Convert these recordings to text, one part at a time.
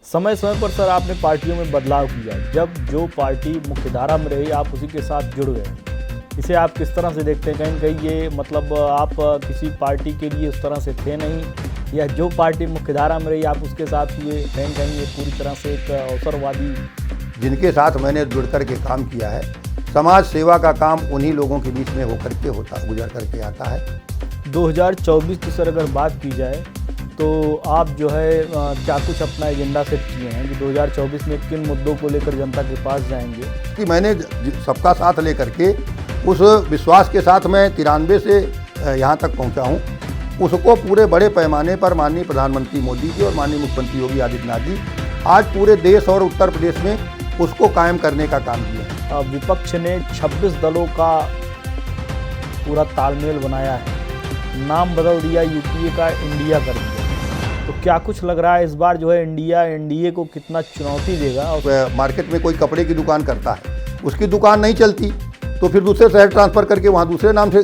समय समय पर सर आपने पार्टियों में बदलाव किया। जब जो पार्टी मुख्यधारा में रही आप उसी के साथ जुड़ गए। इसे आप किस तरह से देखते हैं? कहीं न कहीं ये मतलब आप किसी पार्टी के लिए उस तरह से थे नहीं, या जो पार्टी मुख्यधारा में रही आप उसके साथ हुए? कहीं न कहीं ये पूरी तरह से एक अवसरवादी। जिनके साथ मैंने जुड़ कर के काम किया है, समाज सेवा का काम उन्हीं लोगों के बीच में होकर के गुजर करके आता है। 2024 की सर अगर बात की जाए तो आप जो है क्या कुछ अपना एजेंडा सेट किए हैं कि 2024 में किन मुद्दों को लेकर जनता के पास जाएंगे? कि मैंने सबका साथ लेकर के उस विश्वास के साथ मैं 93 से यहाँ तक पहुँचा हूँ, उसको पूरे बड़े पैमाने पर माननीय प्रधानमंत्री मोदी जी और माननीय मुख्यमंत्री योगी आदित्यनाथ जी आज पूरे देश और उत्तर प्रदेश में उसको कायम करने का काम किया। विपक्ष ने 26 दलों का पूरा तालमेल बनाया है, नाम बदल दिया, यूपीए का इंडिया कर दिया। तो क्या कुछ लग रहा है इस बार जो है इंडिया एनडीए को कितना चुनौती देगा? और मार्केट में कोई कपड़े की दुकान करता है, उसकी दुकान नहीं चलती तो फिर दूसरे शहर ट्रांसफ़र करके वहाँ दूसरे नाम से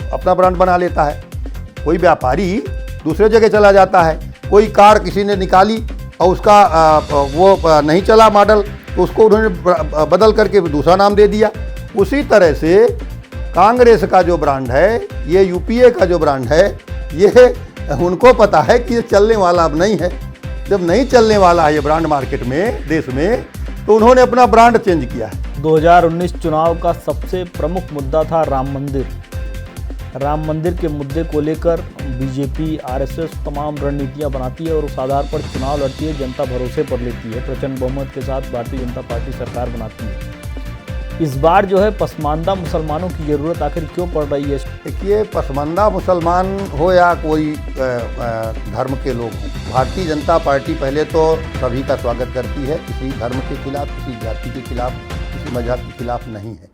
अपना ब्रांड बना लेता है। कोई व्यापारी दूसरे जगह चला जाता है। कोई कार किसी ने निकाली और उसका वो नहीं चला मॉडल, तो उसको उन्होंने बदल करके दूसरा नाम दे दिया। उसी तरह से कांग्रेस का जो ब्रांड है, ये यूपीए का जो ब्रांड है, ये उनको पता है कि ये चलने वाला अब नहीं है। जब नहीं चलने वाला है ये ब्रांड मार्केट में, देश में, तो उन्होंने अपना ब्रांड चेंज किया है। 2019 चुनाव का सबसे प्रमुख मुद्दा था राम मंदिर। राम मंदिर के मुद्दे को लेकर बीजेपी, आरएसएस तमाम रणनीतियां बनाती है और उस आधार पर चुनाव लड़ती है, जनता भरोसे पर लेती है, प्रचंड बहुमत के साथ भारतीय जनता पार्टी सरकार बनाती है। इस बार जो है पसमानदा मुसलमानों की ज़रूरत आखिर क्यों पड़ रही है? देखिए, पसमानदा मुसलमान हो या कोई धर्म के लोग हों, भारतीय जनता पार्टी पहले तो सभी का स्वागत करती है। किसी धर्म के खिलाफ, किसी जाति के खिलाफ, किसी मजहब के खिलाफ नहीं है।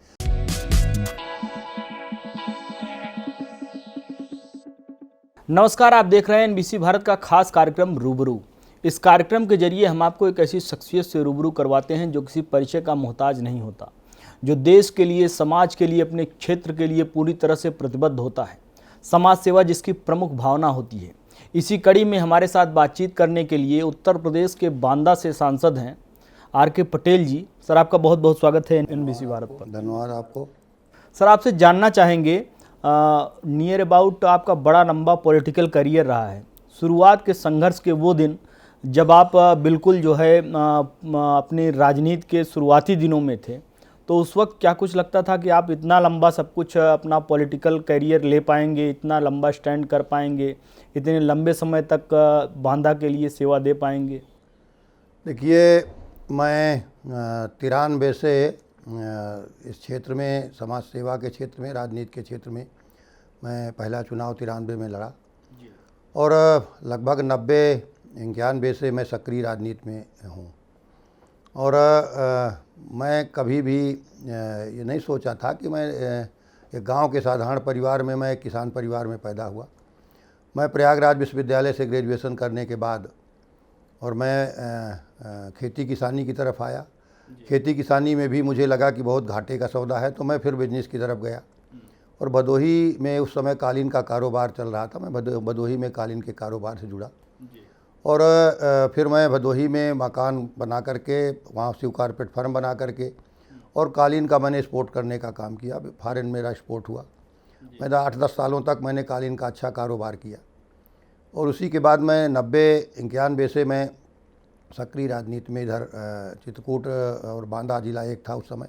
नमस्कार, आप देख रहे हैं एनबीसी भारत का खास कार्यक्रम रूबरू। इस कार्यक्रम के जरिए हम आपको एक ऐसी शख्सियत से रूबरू करवाते हैं जो किसी परिचय का मोहताज नहीं होता, जो देश के लिए, समाज के लिए, अपने क्षेत्र के लिए पूरी तरह से प्रतिबद्ध होता है। समाज सेवा जिसकी प्रमुख भावना होती है। इसी कड़ी में हमारे साथ बातचीत करने के लिए उत्तर प्रदेश के बांदा से सांसद हैं आर.के. पटेल जी। सर, आपका बहुत बहुत स्वागत है एनबीसी भारत पर। धन्यवाद आपको। सर, आपसे जानना चाहेंगे, नियर अबाउट आपका बड़ा लंबा पॉलिटिकल करियर रहा है। शुरुआत के संघर्ष के वो दिन जब आप बिल्कुल जो है अपनी राजनीति के शुरुआती दिनों में थे, तो उस वक्त क्या कुछ लगता था कि आप इतना लंबा सब कुछ अपना पॉलिटिकल करियर ले पाएंगे, इतना लंबा स्टैंड कर पाएंगे, इतने लंबे समय तक बांदा के लिए सेवा दे पाएंगे? देखिए, मैं 93 से इस क्षेत्र में, समाज सेवा के क्षेत्र में, राजनीति के क्षेत्र में मैं पहला चुनाव 93 में लड़ा और लगभग 90-91 से मैं सक्रिय राजनीति में हूँ। और मैं कभी भी ये नहीं सोचा था कि मैं एक गांव के साधारण परिवार में, मैं एक किसान परिवार में पैदा हुआ। मैं प्रयागराज विश्वविद्यालय से ग्रेजुएशन करने के बाद और मैं खेती किसानी की तरफ आया। खेती किसानी में भी मुझे लगा कि बहुत घाटे का सौदा है, तो मैं फिर बिजनेस की तरफ गया और भदोही में उस समय कालीन का कारोबार चल रहा था। मैं भदोही में कालीन के कारोबार से जुड़ा और फिर मैं भदोही में मकान बना करके, वहाँ शिव कारपेट फार्म बना करके और कालीन का मैंने एक्सपोर्ट करने का काम किया। फॉरेन मेरा एक्सपोर्ट हुआ। मैं 8-10 सालों तक मैंने कालीन का अच्छा कारोबार किया और उसी के बाद मैं 90-91 से मैं सक्रिय राजनीति में इधर चित्रकूट और बांदा जिला एक था उस समय,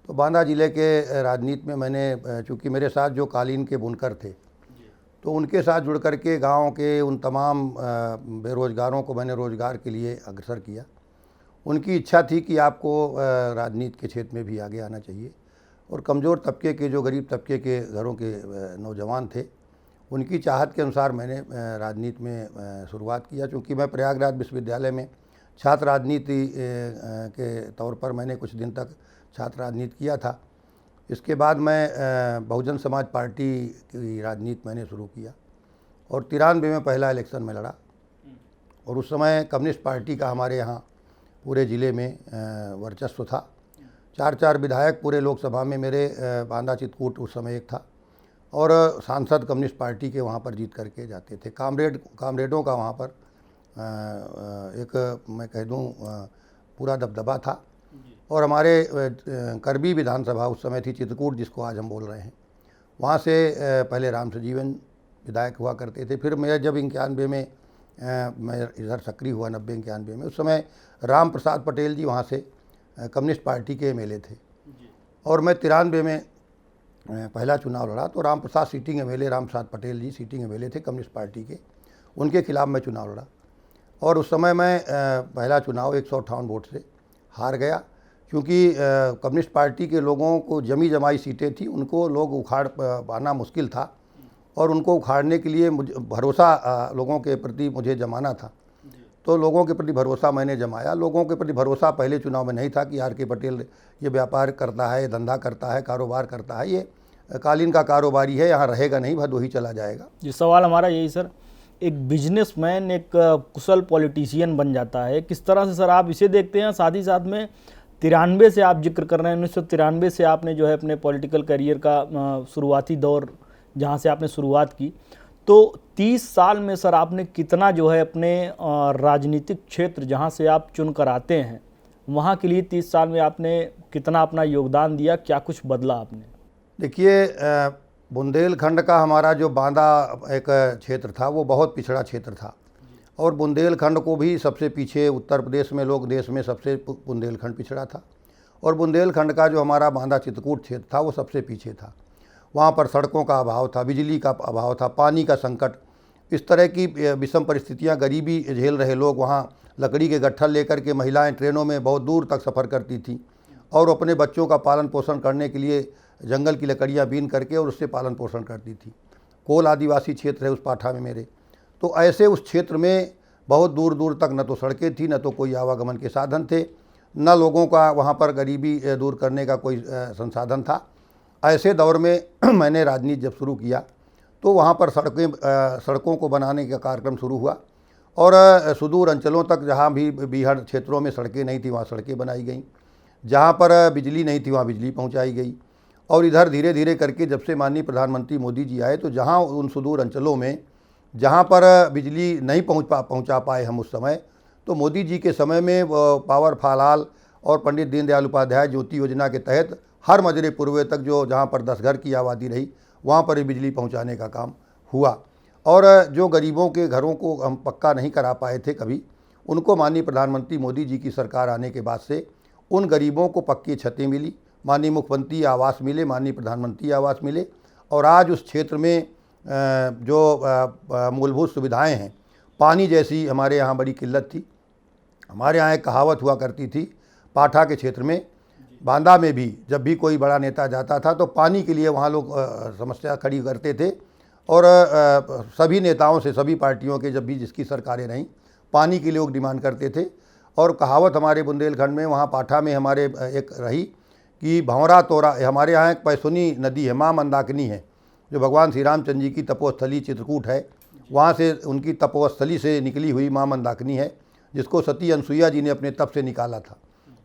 तो बांदा जिले के राजनीति में मैंने, चूँकि मेरे साथ जो कालीन के बुनकर थे, तो उनके साथ जुड़ करके गांव के उन तमाम बेरोज़गारों को मैंने रोज़गार के लिए अग्रसर किया। उनकी इच्छा थी कि आपको राजनीति के क्षेत्र में भी आगे आना चाहिए और कमज़ोर तबके के, जो गरीब तबके के घरों के नौजवान थे, उनकी चाहत के अनुसार मैंने राजनीति में शुरुआत किया। चूँकि मैं प्रयागराज विश्वविद्यालय में छात्र राजनीति के तौर पर मैंने कुछ दिन तक छात्र राजनीति किया था। इसके बाद मैं बहुजन समाज पार्टी की राजनीति मैंने शुरू किया और 93 में पहला इलेक्शन में लड़ा और उस समय कम्युनिस्ट पार्टी का हमारे यहाँ पूरे ज़िले में वर्चस्व था। 4 विधायक पूरे लोकसभा में, मेरे बांदा चित्रकूट उस समय एक था और सांसद कम्युनिस्ट पार्टी के वहाँ पर जीत करके जाते थे। कामरेडों का वहाँ पर एक मैं कह दूं पूरा दबदबा था। और हमारे करबी विधानसभा उस समय थी, चित्रकूट जिसको आज हम बोल रहे हैं, वहाँ से पहले राम सजीवन विधायक हुआ करते थे। फिर मैं जब 91 में मैं इधर सक्रिय हुआ 90-91 में, उस समय राम प्रसाद पटेल जी वहाँ से कम्युनिस्ट पार्टी के एमएलए थे। और मैं 93 में पहला चुनाव लड़ा तो राम प्रसाद सीटिंग एमएलए, राम प्रसाद पटेल जी सीटिंग एमएलए थे कम्युनिस्ट पार्टी के, उनके खिलाफ मैं चुनाव लड़ा। और उस समय मैं पहला चुनाव 158 वोट से हार गया, क्योंकि कम्युनिस्ट पार्टी के लोगों को जमी जमाई सीटें थी, उनको लोग उखाड़ पाना मुश्किल था। और उनको उखाड़ने के लिए मुझे भरोसा लोगों के प्रति मुझे जमाना था। तो लोगों के प्रति भरोसा मैंने जमाया। लोगों के प्रति भरोसा पहले चुनाव में नहीं था कि आर के पटेल ये व्यापार करता है, धंधा करता है, कारोबार करता है, ये कालीन का कारोबारी है, यहाँ रहेगा नहीं, भदोही चला जाएगा। जी, सवाल हमारा यही सर, एक बिजनेसमैन एक कुशल पॉलिटिशियन बन जाता है, किस तरह से सर आप इसे देखते हैं? साथ ही साथ में 93 से आप जिक्र कर रहे हैं, 1993 से आपने जो है अपने पॉलिटिकल करियर का शुरुआती दौर जहाँ से आपने शुरुआत की, तो 30 साल में सर आपने कितना जो है अपने राजनीतिक क्षेत्र जहाँ से आप चुन कर आते हैं वहाँ के लिए 30 साल में आपने कितना अपना योगदान दिया, क्या कुछ बदला आपने? देखिए, बुंदेलखंड का हमारा जो बांदा एक क्षेत्र था वो बहुत पिछड़ा क्षेत्र था। और बुंदेलखंड को भी सबसे पीछे उत्तर प्रदेश में लोग देश में सबसे बुंदेलखंड पिछड़ा था। और बुंदेलखंड का जो हमारा बांदा चित्रकूट क्षेत्र था वो सबसे पीछे था। वहाँ पर सड़कों का अभाव था, बिजली का अभाव था, पानी का संकट, इस तरह की विषम परिस्थितियाँ, गरीबी झेल रहे लोग। वहाँ लकड़ी के गट्ठर लेकर के महिलाएं ट्रेनों में बहुत दूर तक सफ़र करती थी और अपने बच्चों का पालन पोषण करने के लिए जंगल की लकड़ियाँ बीन करके और उससे पालन पोषण करती थी। कोल आदिवासी क्षेत्र है उस पाठा में मेरे। तो ऐसे उस क्षेत्र में बहुत दूर दूर तक न तो सड़कें थी, न तो कोई आवागमन के साधन थे, न लोगों का वहाँ पर गरीबी दूर करने का कोई संसाधन था। ऐसे दौर में मैंने राजनीति जब शुरू किया तो वहाँ पर सड़कों को बनाने का कार्यक्रम शुरू हुआ। और सुदूर अंचलों तक जहाँ भी बीहड़ क्षेत्रों में सड़कें नहीं थी वहाँ सड़कें बनाई गई, जहाँ पर बिजली नहीं थी वहाँ बिजली पहुँचाई गई। और इधर धीरे धीरे करके जब से माननीय प्रधानमंत्री मोदी जी आए तो जहाँ उन सुदूर अंचलों में जहाँ पर बिजली नहीं पहुँचा पाए हम उस समय, तो मोदी जी के समय में पावर फालाल और पंडित दीनदयाल उपाध्याय ज्योति योजना के तहत हर मजरे पूर्वे तक जो जहाँ पर 10 घर की आबादी रही वहाँ पर ही बिजली पहुँचाने का काम हुआ। और जो गरीबों के घरों को हम पक्का नहीं करा पाए थे कभी, उनको माननीय प्रधानमंत्री मोदी जी की सरकार आने के बाद से उन गरीबों को पक्की छतें मिली, माननीय मुख्यमंत्री आवास मिले, माननीय प्रधानमंत्री आवास मिले। और आज उस क्षेत्र में जो मूलभूत सुविधाएं हैं, पानी जैसी हमारे यहाँ बड़ी किल्लत थी। हमारे यहाँ एक कहावत हुआ करती थी पाठा के क्षेत्र में, बांदा में भी जब भी कोई बड़ा नेता जाता था तो पानी के लिए वहाँ लोग समस्या खड़ी करते थे। और सभी नेताओं से, सभी पार्टियों के जब भी जिसकी सरकारें रहीं, पानी के लोग डिमांड करते थे। और कहावत हमारे बुंदेलखंड में वहाँ पाठा में हमारे एक रही कि भंवरा तोरा, हमारे यहाँ एक पैसुनी नदी है, माँ मंदाकिनी है, जो भगवान श्री रामचंद्र जी की तपोस्थली चित्रकूट है, वहाँ से उनकी तपोस्थली से निकली हुई माँ मंदाकिनी है, जिसको सती अनसुईया जी ने अपने तप से निकाला था।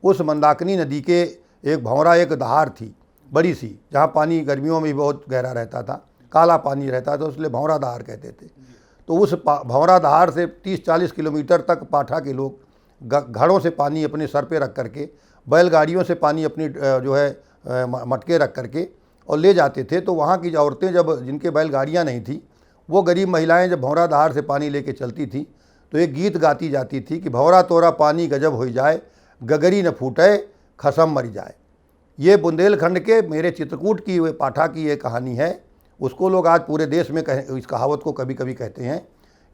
उस मंदाकिनी नदी के एक भंवरा, एक दहार थी बड़ी सी, जहाँ पानी गर्मियों में भी बहुत गहरा रहता था, काला पानी रहता था, इसलिए भंवरा दहार कहते थे। तो उस भंवरा दहार से 30-40 किलोमीटर तक पाठा के लोग घड़ों से पानी अपने सर पे रख करके, बैलगाड़ियों से पानी अपनी जो है मटके रख करके और ले जाते थे। तो वहाँ की औरतें, जब जिनके बैलगाड़ियाँ नहीं थी, वो गरीब महिलाएं जब भंवरा दहार से पानी लेके चलती थी तो एक गीत गाती जाती थी कि भंवरा तोरा पानी गजब हो जाए, गगरी न फूटे खसम मर जाए। ये बुंदेलखंड के मेरे चित्रकूट की वे पाठा की ये कहानी है। उसको लोग आज पूरे देश में इस कहावत को कभी कभी कहते हैं।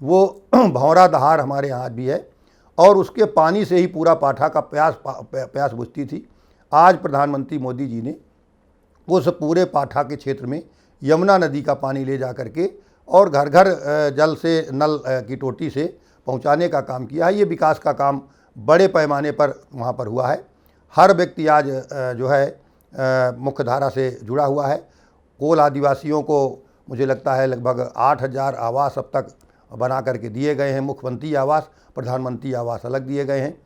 वो भंवरा दहार हमारे यहाँ भी है और उसके पानी से ही पूरा पाठा का प्यास बुझती थी। आज प्रधानमंत्री मोदी जी ने उस पूरे पाठा के क्षेत्र में यमुना नदी का पानी ले जा करके और घर घर जल से, नल की टोटी से पहुंचाने का काम किया है। ये विकास का काम बड़े पैमाने पर वहाँ पर हुआ है। हर व्यक्ति आज जो है मुख्य धारा से जुड़ा हुआ है। कोल आदिवासियों को मुझे लगता है लगभग 8000 आवास अब तक बना करके दिए गए हैं। मुख्यमंत्री आवास, प्रधानमंत्री आवास अलग दिए गए हैं।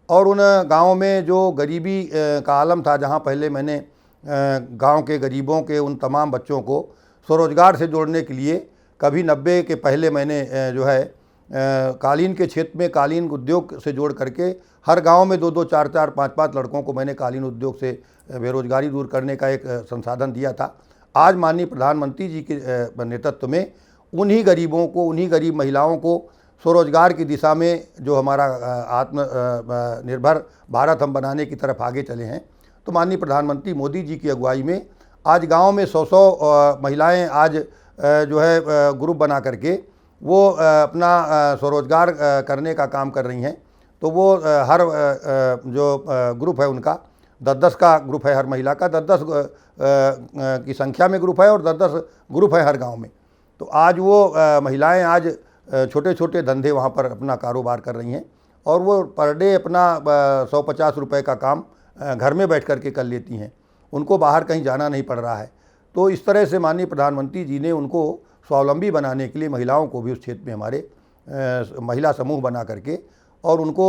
और उन गाँव में जो गरीबी का आलम था, जहाँ पहले मैंने गांव के गरीबों के उन तमाम बच्चों को स्वरोजगार से जोड़ने के लिए कभी 90 के पहले मैंने जो है कालीन के क्षेत्र में कालीन उद्योग से जोड़ करके हर गांव में 2-2, 4-4, 5-5 लड़कों को मैंने कालीन उद्योग से बेरोजगारी दूर करने का एक संसाधन दिया था। आज माननीय प्रधानमंत्री जी के नेतृत्व में उन्हीं गरीबों को, उन्हीं गरीब महिलाओं को स्वरोजगार की दिशा में जो हमारा आत्मनिर्भर भारत हम बनाने की तरफ आगे चले हैं। तो माननीय प्रधानमंत्री मोदी जी की अगुवाई में आज गांव में 100 महिलाएं आज जो है ग्रुप बना करके वो अपना स्वरोजगार करने का काम कर रही हैं। तो वो हर जो ग्रुप है उनका 10-10 का ग्रुप है, हर महिला का 10-10 की संख्या में ग्रुप है और 10-10 ग्रुप है हर गांव में। तो आज वो महिलाएं आज छोटे छोटे धंधे वहाँ पर अपना कारोबार कर रही हैं और वो पर डे अपना 150 रुपये का काम घर में बैठ कर के कर लेती हैं। उनको बाहर कहीं जाना नहीं पड़ रहा है। तो इस तरह से माननीय प्रधानमंत्री जी ने उनको स्वावलंबी बनाने के लिए महिलाओं को भी उस क्षेत्र में हमारे महिला समूह बना करके और उनको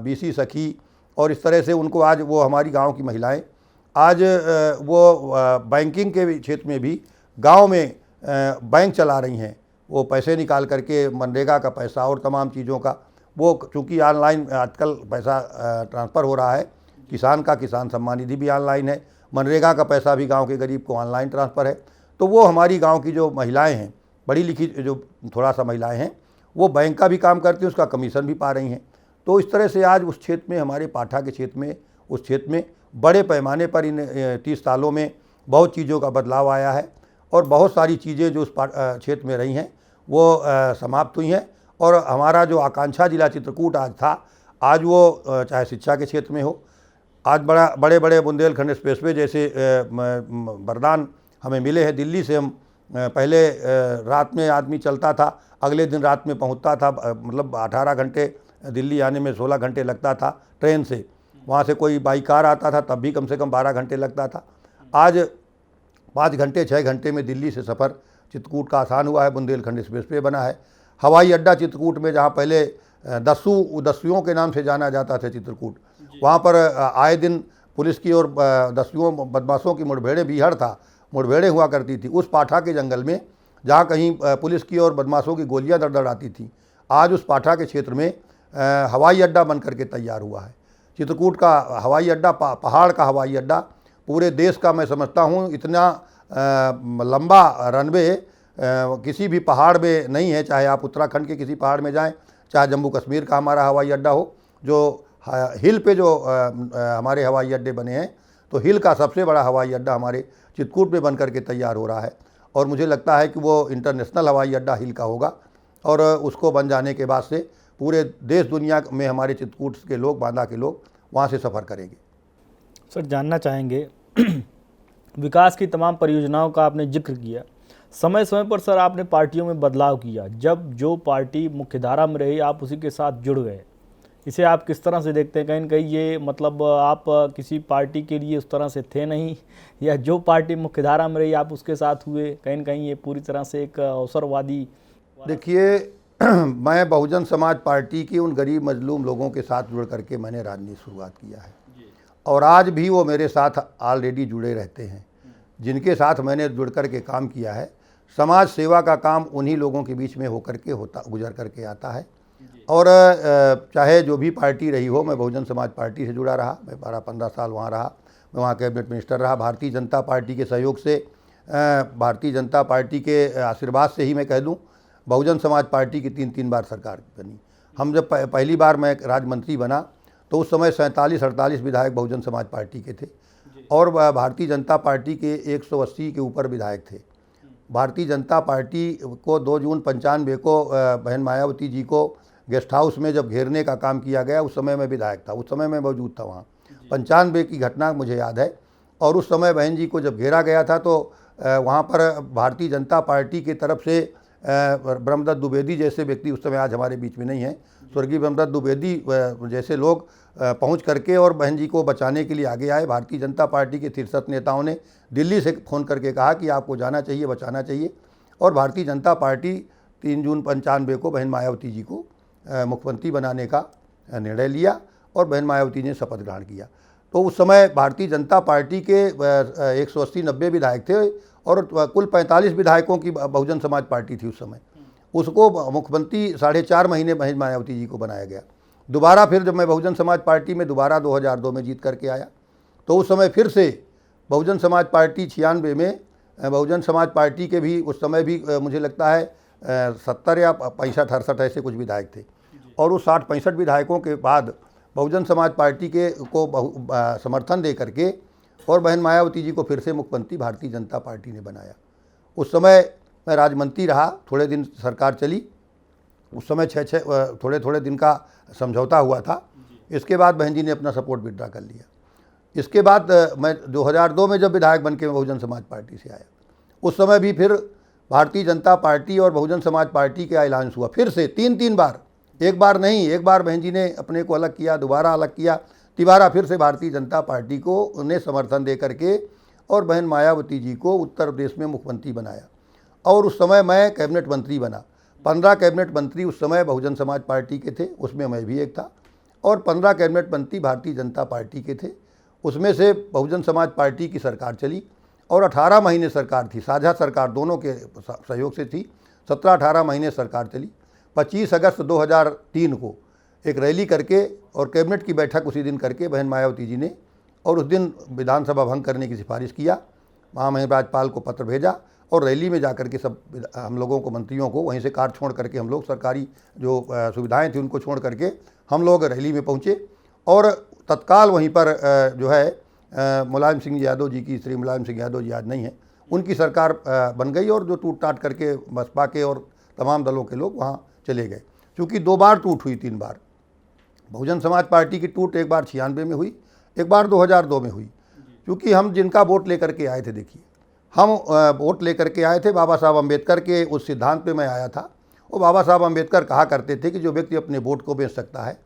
बीसी सखी और इस तरह से उनको आज वो हमारी गांव की महिलाएं आज वो बैंकिंग के क्षेत्र में भी गांव में बैंक चला रही हैं। वो पैसे निकाल करके मनरेगा का पैसा और तमाम चीज़ों का, वो चूँकि ऑनलाइन आजकल पैसा ट्रांसफ़र हो रहा है, किसान का किसान सम्मान निधि भी ऑनलाइन है, मनरेगा का पैसा भी गांव के गरीब को ऑनलाइन ट्रांसफ़र है। तो वो हमारी गांव की जो महिलाएं हैं, पढ़ी लिखी जो थोड़ा सा महिलाएं हैं, वो बैंक का भी काम करती हैं, उसका कमीशन भी पा रही हैं। तो इस तरह से आज उस क्षेत्र में, हमारे पाठा के क्षेत्र में, उस क्षेत्र में बड़े पैमाने पर इन 30 सालों में बहुत चीज़ों का बदलाव आया है और बहुत सारी चीज़ें जो उस क्षेत्र में रही हैं वो समाप्त हुई हैं। और हमारा जो आकांक्षा जिला चित्रकूट आज था, आज वो चाहे शिक्षा के क्षेत्र में हो, आज बड़े बड़े बुंदेलखंड एक्सप्रेसवे जैसे वरदान हमें मिले हैं। दिल्ली से हम पहले रात में आदमी चलता था, अगले दिन रात में पहुंचता था, मतलब 18 घंटे दिल्ली आने में 16 घंटे लगता था ट्रेन से। वहाँ से कोई बाई कार आता था तब भी कम से कम 12 घंटे लगता था। आज 5 घंटे 6 घंटे में दिल्ली से सफ़र चित्रकूट का आसान हुआ है। बुंदेलखंड एक्सप्रेसवे बना है। हवाई अड्डा चित्रकूट में, जहाँ पहले दस्युओं के नाम से जाना जाता था चित्रकूट, वहाँ पर आए दिन पुलिस की और दस्युओं बदमाशों की मुठभेड़ें बीहड़ था, मुठभेड़ें हुआ करती थी। उस पाठा के जंगल में जहाँ कहीं पुलिस की और बदमाशों की गोलियां दड़ आती थी, आज उस पाठा के क्षेत्र में हवाई अड्डा बन करके तैयार हुआ है। चित्रकूट का हवाई अड्डा, पहाड़ का हवाई अड्डा, पूरे देश का मैं समझता हूँ इतना लंबा रनवे किसी भी पहाड़ में नहीं है। चाहे आप उत्तराखंड के किसी पहाड़ में जाएं, चाहे जम्मू कश्मीर का हमारा हवाई अड्डा हो, जो हिल पे जो हमारे हवाई अड्डे बने हैं, तो हिल का सबसे बड़ा हवाई अड्डा हमारे चित्रकूट में बन करके तैयार हो रहा है। और मुझे लगता है कि वो इंटरनेशनल हवाई अड्डा हिल का होगा और उसको बन जाने के बाद से पूरे देश दुनिया में हमारे चित्रकूट के लोग, बांदा के लोग वहाँ से सफ़र करेंगे। सर, जानना चाहेंगे विकास की तमाम परियोजनाओं का आपने जिक्र किया, समय समय पर सर आपने पार्टियों में बदलाव किया। जब जो पार्टी मुख्यधारा में रही आप उसी के साथ जुड़ गए, इसे आप किस तरह से देखते हैं? कहीं न कहीं ये मतलब आप किसी पार्टी के लिए उस तरह से थे नहीं, या जो पार्टी मुख्यधारा में रही आप उसके साथ हुए? कहीं न कहीं ये पूरी तरह से एक अवसरवादी। देखिए, मैं बहुजन समाज पार्टी की उन गरीब मजलूम लोगों के साथ जुड़ करके मैंने राजनीति शुरुआत किया है और आज भी वो मेरे साथ ऑलरेडी जुड़े रहते हैं, जिनके साथ मैंने जुड़ कर के काम किया है। समाज सेवा का काम उन्हीं लोगों के बीच में होकर के गुजर करके आता है। और चाहे जो भी पार्टी रही हो, मैं बहुजन समाज पार्टी से जुड़ा रहा, मैं 12-15 साल वहाँ रहा, मैं वहाँ कैबिनेट मिनिस्टर रहा। भारतीय जनता पार्टी के सहयोग से, भारतीय जनता पार्टी के आशीर्वाद से ही मैं कह दूँ, बहुजन समाज पार्टी की 3 बार सरकार बनी। हम जब पहली बार मैं राज्य मंत्री बना तो उस समय 47-48 विधायक बहुजन समाज पार्टी के थे और भारतीय जनता पार्टी के 180 के ऊपर विधायक थे। भारतीय जनता पार्टी को 2 जून 95 को बहन मायावती जी को गेस्ट हाउस में जब घेरने का काम किया गया, उस समय मैं विधायक था, उस समय मैं मौजूद था वहाँ। 95 की घटना मुझे याद है। और उस समय बहन जी को जब घेरा गया था तो वहाँ पर भारतीय जनता पार्टी की तरफ से ब्रह्मदत्त द्विवेदी जैसे व्यक्ति, उस समय आज हमारे बीच में नहीं है, स्वर्गीय ब्रह्मदत्त द्विवेदी जैसे लोग पहुंच करके और बहन जी को बचाने के लिए आगे आए। भारतीय जनता पार्टी के 63 नेताओं ने दिल्ली से फ़ोन करके कहा कि आपको जाना चाहिए, बचाना चाहिए। और भारतीय जनता पार्टी 3 जून 95 को बहन मायावती जी को मुख्यमंत्री बनाने का निर्णय लिया और बहन मायावती ने शपथ ग्रहण किया। तो उस समय भारतीय जनता पार्टी के 180-90 विधायक थे और कुल 45 विधायकों की बहुजन समाज पार्टी थी उस समय। उसको मुख्यमंत्री 4.5 महीने महेश मायावती जी को बनाया गया। दोबारा फिर जब मैं बहुजन समाज पार्टी में दोबारा 2002 में जीत करके आया, तो उस समय फिर से बहुजन समाज पार्टी 96 में, बहुजन समाज पार्टी के भी उस समय भी मुझे लगता है 70 या 65-68 ऐसे कुछ विधायक थे। और उस 60-65 विधायकों के बाद बहुजन समाज पार्टी के को समर्थन दे करके और बहन मायावती जी को फिर से मुख्यमंत्री भारतीय जनता पार्टी ने बनाया। उस समय मैं राज्यमंत्री रहा, थोड़े दिन सरकार चली। उस समय थोड़े दिन का समझौता हुआ था। इसके बाद बहन जी ने अपना सपोर्ट विड्रा कर लिया। इसके बाद मैं 2002 में जब विधायक बन के बहुजन समाज पार्टी से आया, उस समय भी फिर भारतीय जनता पार्टी और बहुजन समाज पार्टी का अलायंस हुआ फिर से 3 बार। एक बार नहीं, एक बार बहन जी ने अपने को अलग किया, दोबारा अलग किया, तिबारा फिर से भारतीय जनता पार्टी को उन्हें समर्थन दे करके और बहन मायावती जी को उत्तर प्रदेश में मुख्यमंत्री बनाया। और उस समय मैं कैबिनेट मंत्री बना। 15 कैबिनेट मंत्री उस समय बहुजन समाज पार्टी के थे, उसमें मैं भी एक था। और 15 कैबिनेट मंत्री भारतीय जनता पार्टी के थे। उसमें से बहुजन समाज पार्टी की सरकार चली और 18 महीने सरकार थी, साझा सरकार दोनों के सहयोग से थी। 17-18 महीने सरकार चली। 25 अगस्त 2003 को एक रैली करके और कैबिनेट की बैठक उसी दिन करके बहन मायावती जी ने, और उस दिन विधानसभा भंग करने की सिफारिश किया। महामहिम राज्यपाल को पत्र भेजा और रैली में जाकर के सब हम लोगों को, मंत्रियों को वहीं से कार छोड़ करके हम लोग सरकारी जो सुविधाएं थी उनको छोड़ करके हम लोग रैली में पहुंचे। और तत्काल वहीं पर जो है मुलायम सिंह यादव जी की, श्री मुलायम सिंह यादव जी आज नहीं है, उनकी सरकार बन गई और जो टूट टाट करके बसपा के और तमाम दलों के लोग वहाँ चले गए। चूँकि 2 बार टूट हुई, 3 बार बहुजन समाज पार्टी की टूट, एक बार 96 में हुई, एक बार 2002 में हुई। क्योंकि हम जिनका वोट लेकर के आए थे, देखिए हम वोट लेकर के आए थे बाबा साहब अम्बेडकर के उस सिद्धांत पे मैं आया था। और बाबा साहब अम्बेडकर कहा करते थे कि जो व्यक्ति अपने वोट को बेच सकता है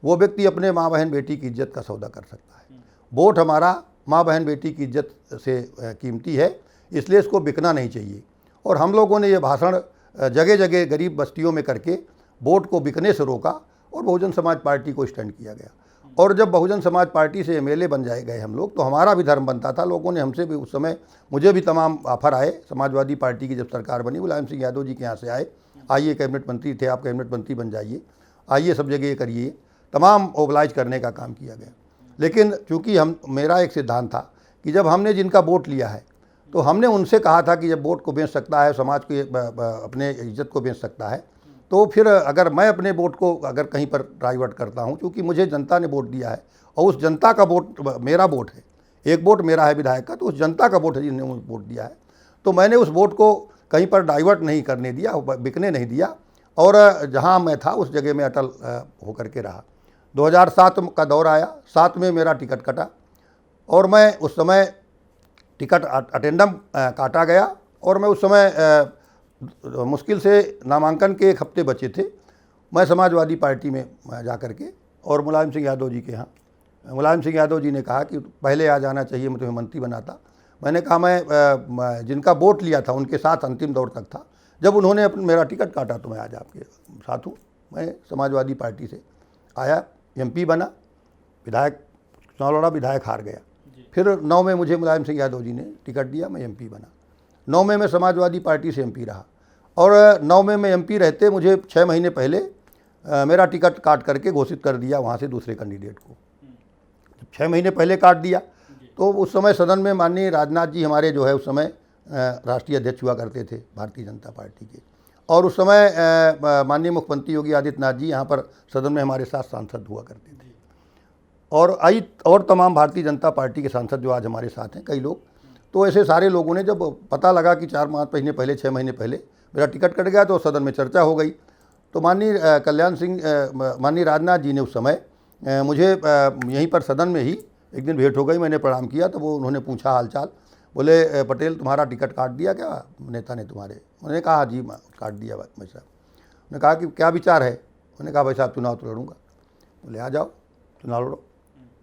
वो व्यक्ति अपने माँ बहन बेटी की इज्जत का सौदा कर सकता है। वोट हमारा माँ बहन बेटी की इज्जत से कीमती है, इसलिए इसको बिकना नहीं चाहिए। और हम लोगों ने ये भाषण जगह जगह गरीब बस्तियों में करके वोट को बिकने से रोका और बहुजन समाज पार्टी को स्टैंड किया गया। और जब बहुजन समाज पार्टी से एमएलए बन जाए गए हम लोग, तो हमारा भी धर्म बनता था। लोगों ने हमसे भी उस समय, मुझे भी तमाम ऑफर आए। समाजवादी पार्टी की जब सरकार बनी, मुलायम सिंह यादव जी के यहाँ से आए, आइए कैबिनेट मंत्री थे आप, कैबिनेट मंत्री बन जाइए, आइए सब जगह ये करिए, तमाम ओबलाइज करने का काम किया गया। लेकिन चूँकि मेरा एक सिद्धांत था कि जब हमने जिनका वोट लिया है तो हमने उनसे कहा था कि जब वोट को बेच सकता है, समाज को अपने इज्जत को बेच सकता है, तो फिर अगर मैं अपने वोट को अगर कहीं पर डाइवर्ट करता हूं, क्योंकि मुझे जनता ने वोट दिया है और उस जनता का वोट मेरा वोट है, एक वोट मेरा है विधायक का, तो उस जनता का वोट है जिन्होंने मुझे वोट दिया है, तो मैंने उस वोट को कहीं पर डाइवर्ट नहीं करने दिया, बिकने नहीं दिया। और जहां मैं था उस जगह में अटल होकर के रहा। 2007 का दौर आया, 7 में मेरा टिकट कटा और मैं उस समय टिकट अटेंडम काटा गया और मैं उस समय मुश्किल से नामांकन के 1 हफ्ते बचे थे। मैं समाजवादी पार्टी में जा कर के और मुलायम सिंह यादव जी के यहाँ, मुलायम सिंह यादव जी ने कहा कि पहले आ जाना चाहिए, मैं तुम्हें मंत्री बनाता। मैंने कहा मैं जिनका वोट लिया था उनके साथ अंतिम दौर तक था। जब उन्होंने मेरा टिकट काटा तो मैं आज आपके साथ हूँ। मैं समाजवादी पार्टी से आया, MP बना, विधायक चुनाव लड़ा, विधायक हार गया। फिर 9 में मुझे मुलायम सिंह यादव जी ने टिकट दिया, मैं MP बना। 9 में मैं समाजवादी पार्टी से MP रहा और 9 में मैं MP रहते मुझे 6 महीने पहले मेरा टिकट काट करके घोषित कर दिया वहाँ से दूसरे कैंडिडेट को। 6 महीने पहले काट दिया तो उस समय सदन में माननीय राजनाथ जी हमारे जो है उस समय राष्ट्रीय अध्यक्ष हुआ करते थे भारतीय जनता पार्टी के, और उस समय माननीय मुख्यमंत्री योगी आदित्यनाथ जी यहाँ पर सदन में हमारे साथ सांसद हुआ करते थे। और तमाम भारतीय जनता पार्टी के सांसद जो आज हमारे साथ हैं, कई लोग। तो ऐसे सारे लोगों ने जब पता लगा कि 4 महीने पहले, 6 महीने पहले मेरा टिकट कट गया तो सदन में चर्चा हो गई। तो माननीय राजनाथ जी ने उस समय मुझे यहीं पर सदन में ही एक दिन भेंट हो गई, मैंने प्रणाम किया तो वो उन्होंने पूछा हालचाल, बोले पटेल तुम्हारा टिकट काट दिया क्या नेता ने तुम्हारे? मैंने कहा जी काट दिया भाई साहब। उन्होंने कहा कि क्या विचार है? मैंने कहा भाई साहब चुनाव तो लड़ूंगा। बोले आ जाओ चुनाव लड़ो,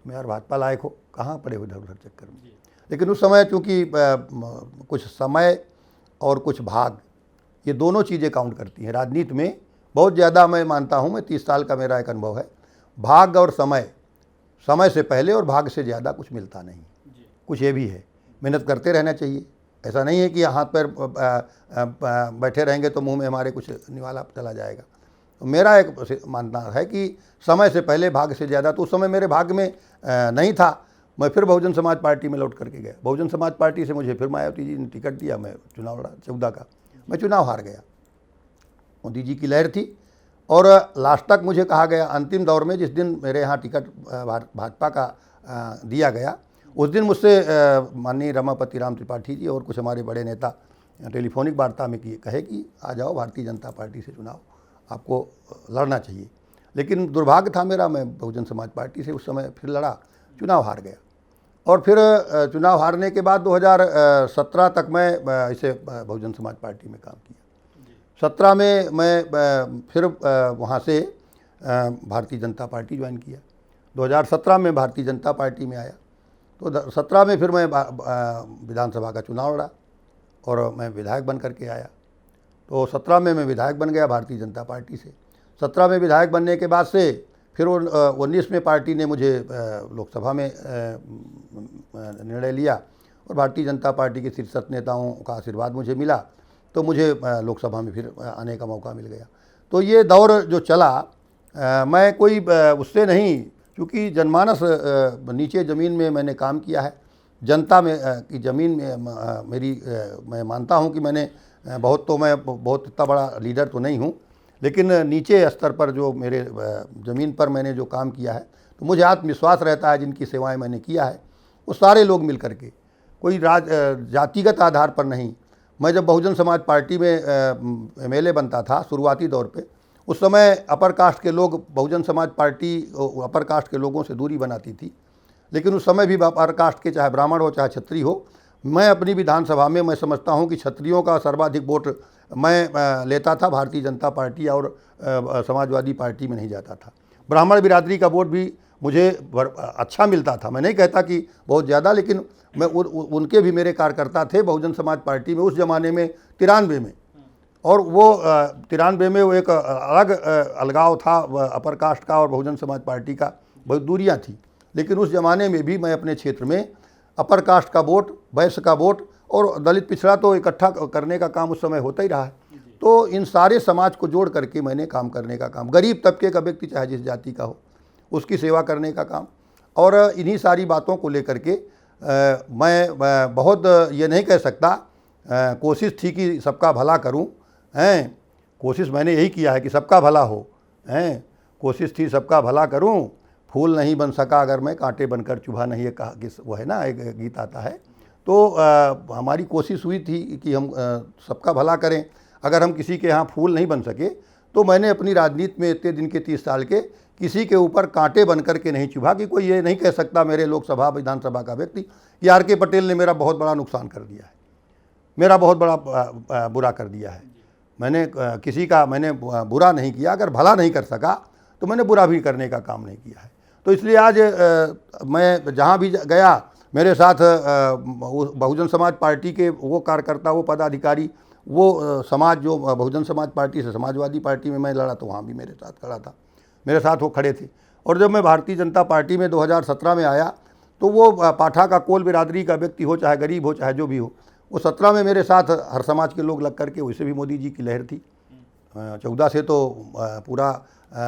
तुम यार भाजपा लायक हो, कहाँ पड़े हो इधर उधर चक्कर में। लेकिन उस समय चूँकि कुछ समय और कुछ भाग, ये दोनों चीज़ें काउंट करती हैं राजनीति में बहुत ज़्यादा। मैं मानता हूँ, मैं 30 साल का मेरा एक अनुभव है, भाग और समय से पहले और भाग से ज़्यादा कुछ मिलता नहीं। कुछ ये भी है, मेहनत करते रहना चाहिए, ऐसा नहीं है कि हाथ पैर बैठे रहेंगे तो मुंह में हमारे कुछ निवाला चला जाएगा। तो मेरा एक मानना है कि समय से पहले भाग्य से ज़्यादा, तो उस समय मेरे भाग्य में नहीं था। मैं फिर बहुजन समाज पार्टी में लौट करके गया। बहुजन समाज पार्टी से मुझे फिर मायावती जी ने टिकट दिया, मैं चुनाव लड़ा 14 का, मैं चुनाव हार गया। मोदी जी की लहर थी और लास्ट तक मुझे कहा गया, अंतिम दौर में जिस दिन मेरे यहाँ टिकट भाजपा का दिया गया, उस दिन मुझसे माननीय रमापति राम त्रिपाठी जी और कुछ हमारे बड़े नेता टेलीफोनिक वार्ता में कहे कि आ जाओ भारतीय जनता पार्टी से चुनाव, आपको लड़ना चाहिए। लेकिन दुर्भाग्य था मेरा, मैं बहुजन समाज पार्टी से उस समय फिर लड़ा, चुनाव हार गया। और फिर चुनाव हारने के बाद 2017 तक मैं इसे बहुजन समाज पार्टी में काम किया। 17 में मैं फिर वहाँ से भारतीय जनता पार्टी ज्वाइन किया। 2017 में भारतीय जनता पार्टी में आया, तो 17 में फिर मैं विधानसभा का चुनाव लड़ा और मैं विधायक बन करके आया। तो 17 में मैं विधायक बन गया भारतीय जनता पार्टी से। 17 में विधायक बनने के बाद से फिर 19 में पार्टी ने मुझे लोकसभा में निर्णय लिया और भारतीय जनता पार्टी के शीर्ष नेताओं का आशीर्वाद मुझे मिला, तो मुझे लोकसभा में फिर आने का मौका मिल गया। तो ये दौर जो चला, मैं कोई उससे नहीं, क्योंकि जनमानस नीचे ज़मीन में मैंने काम किया है, जनता में की ज़मीन में मेरी मैं मानता हूँ कि मैंने मैं बहुत इतना बड़ा लीडर तो नहीं हूँ, लेकिन नीचे स्तर पर जो मेरे ज़मीन पर मैंने जो काम किया है, तो मुझे आत्मविश्वास रहता है जिनकी सेवाएं मैंने किया है वो सारे लोग मिल करके, कोई जातिगत आधार पर नहीं। मैं जब बहुजन समाज पार्टी में MLA बनता था शुरुआती दौर पे, उस समय अपर कास्ट के लोग, Bahujan Samaj party upper caste के लोगों से दूरी बनाती थी, लेकिन उस समय भी अपर कास्ट के, चाहे ब्राह्मण हो चाहे क्षत्रिय हो, मैं अपनी विधानसभा में मैं समझता हूं कि क्षत्रियों का सर्वाधिक वोट मैं लेता था भारतीय जनता पार्टी और समाजवादी पार्टी में नहीं जाता था। ब्राह्मण बिरादरी का वोट भी मुझे अच्छा मिलता था, मैं नहीं कहता कि बहुत ज़्यादा, लेकिन मैं उनके भी मेरे कार्यकर्ता थे बहुजन समाज पार्टी में उस ज़माने में 93 में, और वो 93 में वो एक अलग अलगाव था अपर कास्ट का और बहुजन समाज पार्टी का, बहुत दूरियाँ थी। लेकिन उस ज़माने में भी मैं अपने क्षेत्र में अपर कास्ट का वोट, वैश्य का वोट और दलित पिछड़ा तो इकट्ठा करने का काम उस समय होता ही रहा है। तो इन सारे समाज को जोड़ करके मैंने काम करने का काम, गरीब तबके का व्यक्ति चाहे जिस जाति का हो उसकी सेवा करने का काम, और इन्हीं सारी बातों को लेकर के मैं बहुत ये नहीं कह सकता, कोशिश थी कि सबका भला करूं, हैं, कोशिश मैंने यही किया है कि सबका भला हो, हैं, कोशिश थी सबका भला करूं, फूल नहीं बन सका अगर मैं कांटे बनकर चुभा नहीं, ये कहा कि वो है ना, एक गीत आता है। तो हमारी कोशिश हुई थी कि हम सबका भला करें। अगर हम किसी के यहाँ फूल नहीं बन सके तो मैंने अपनी राजनीति में इतने दिन के 30 साल के किसी के ऊपर कांटे बन करके नहीं चुभा, कि कोई ये नहीं कह सकता मेरे लोकसभा विधानसभा का व्यक्ति कि R.K. पटेल ने मेरा बहुत बड़ा नुकसान कर दिया है, मेरा बहुत बड़ा बुरा कर दिया है। मैंने किसी का मैंने बुरा नहीं किया, अगर भला नहीं कर सका तो मैंने बुरा भी करने का काम नहीं किया है। तो इसलिए आज मैं जहाँ भी गया, मेरे साथ बहुजन समाज पार्टी के वो कार्यकर्ता, वो पदाधिकारी, वो समाज जो बहुजन समाज पार्टी से समाजवादी पार्टी में मैं लड़ा, तो वहाँ भी मेरे साथ खड़ा था, मेरे साथ वो खड़े थे। और जब मैं भारतीय जनता पार्टी में 2017 में आया, तो वो पाठा का कोल बिरादरी का व्यक्ति हो, चाहे गरीब हो, चाहे जो भी हो, वो 17 में मेरे साथ हर समाज के लोग लग करके, वैसे भी मोदी जी की लहर थी। 14 से तो पूरा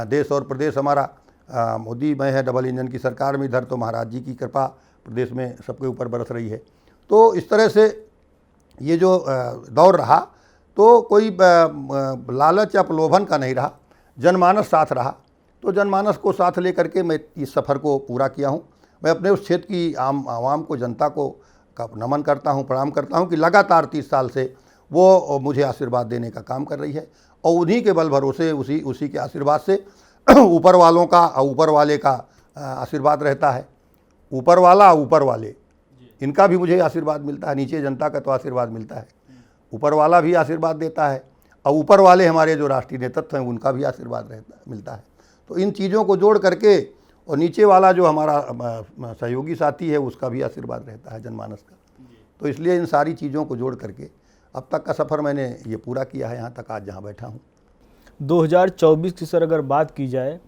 देश और प्रदेश हमारा मोदी में है, डबल इंजन की सरकार में, इधर तो महाराज जी की कृपा प्रदेश में सबके ऊपर बरस रही है। तो इस तरह से ये जो दौर रहा, तो कोई लालच या प्रलोभन का नहीं रहा, जनमानस साथ रहा। तो जनमानस को साथ लेकर के मैं इस सफ़र को पूरा किया हूँ। मैं अपने उस क्षेत्र की आवाम को, जनता को का नमन करता हूँ, प्रणाम करता हूँ कि लगातार 30 साल से वो मुझे आशीर्वाद देने का काम कर रही है, और उन्हीं के बल भरोसे, उसी के आशीर्वाद से ऊपर वालों का, ऊपर वाले का आशीर्वाद रहता है। ऊपर वाला, ऊपर वाले, इनका भी मुझे आशीर्वाद मिलता है, नीचे जनता का तो आशीर्वाद मिलता है, ऊपर वाला भी आशीर्वाद देता है, और ऊपर वाले हमारे जो राष्ट्रीय नेतृत्व हैं उनका भी आशीर्वाद मिलता है। तो इन चीज़ों को जोड़ करके, और नीचे वाला जो हमारा सहयोगी साथी है उसका भी आशीर्वाद रहता है, जनमानस का। तो इसलिए इन सारी चीज़ों को जोड़ करके अब तक का सफ़र मैंने ये पूरा किया है, यहाँ तक आज जहाँ बैठा हूँ। 2024 की सर अगर बात की जाए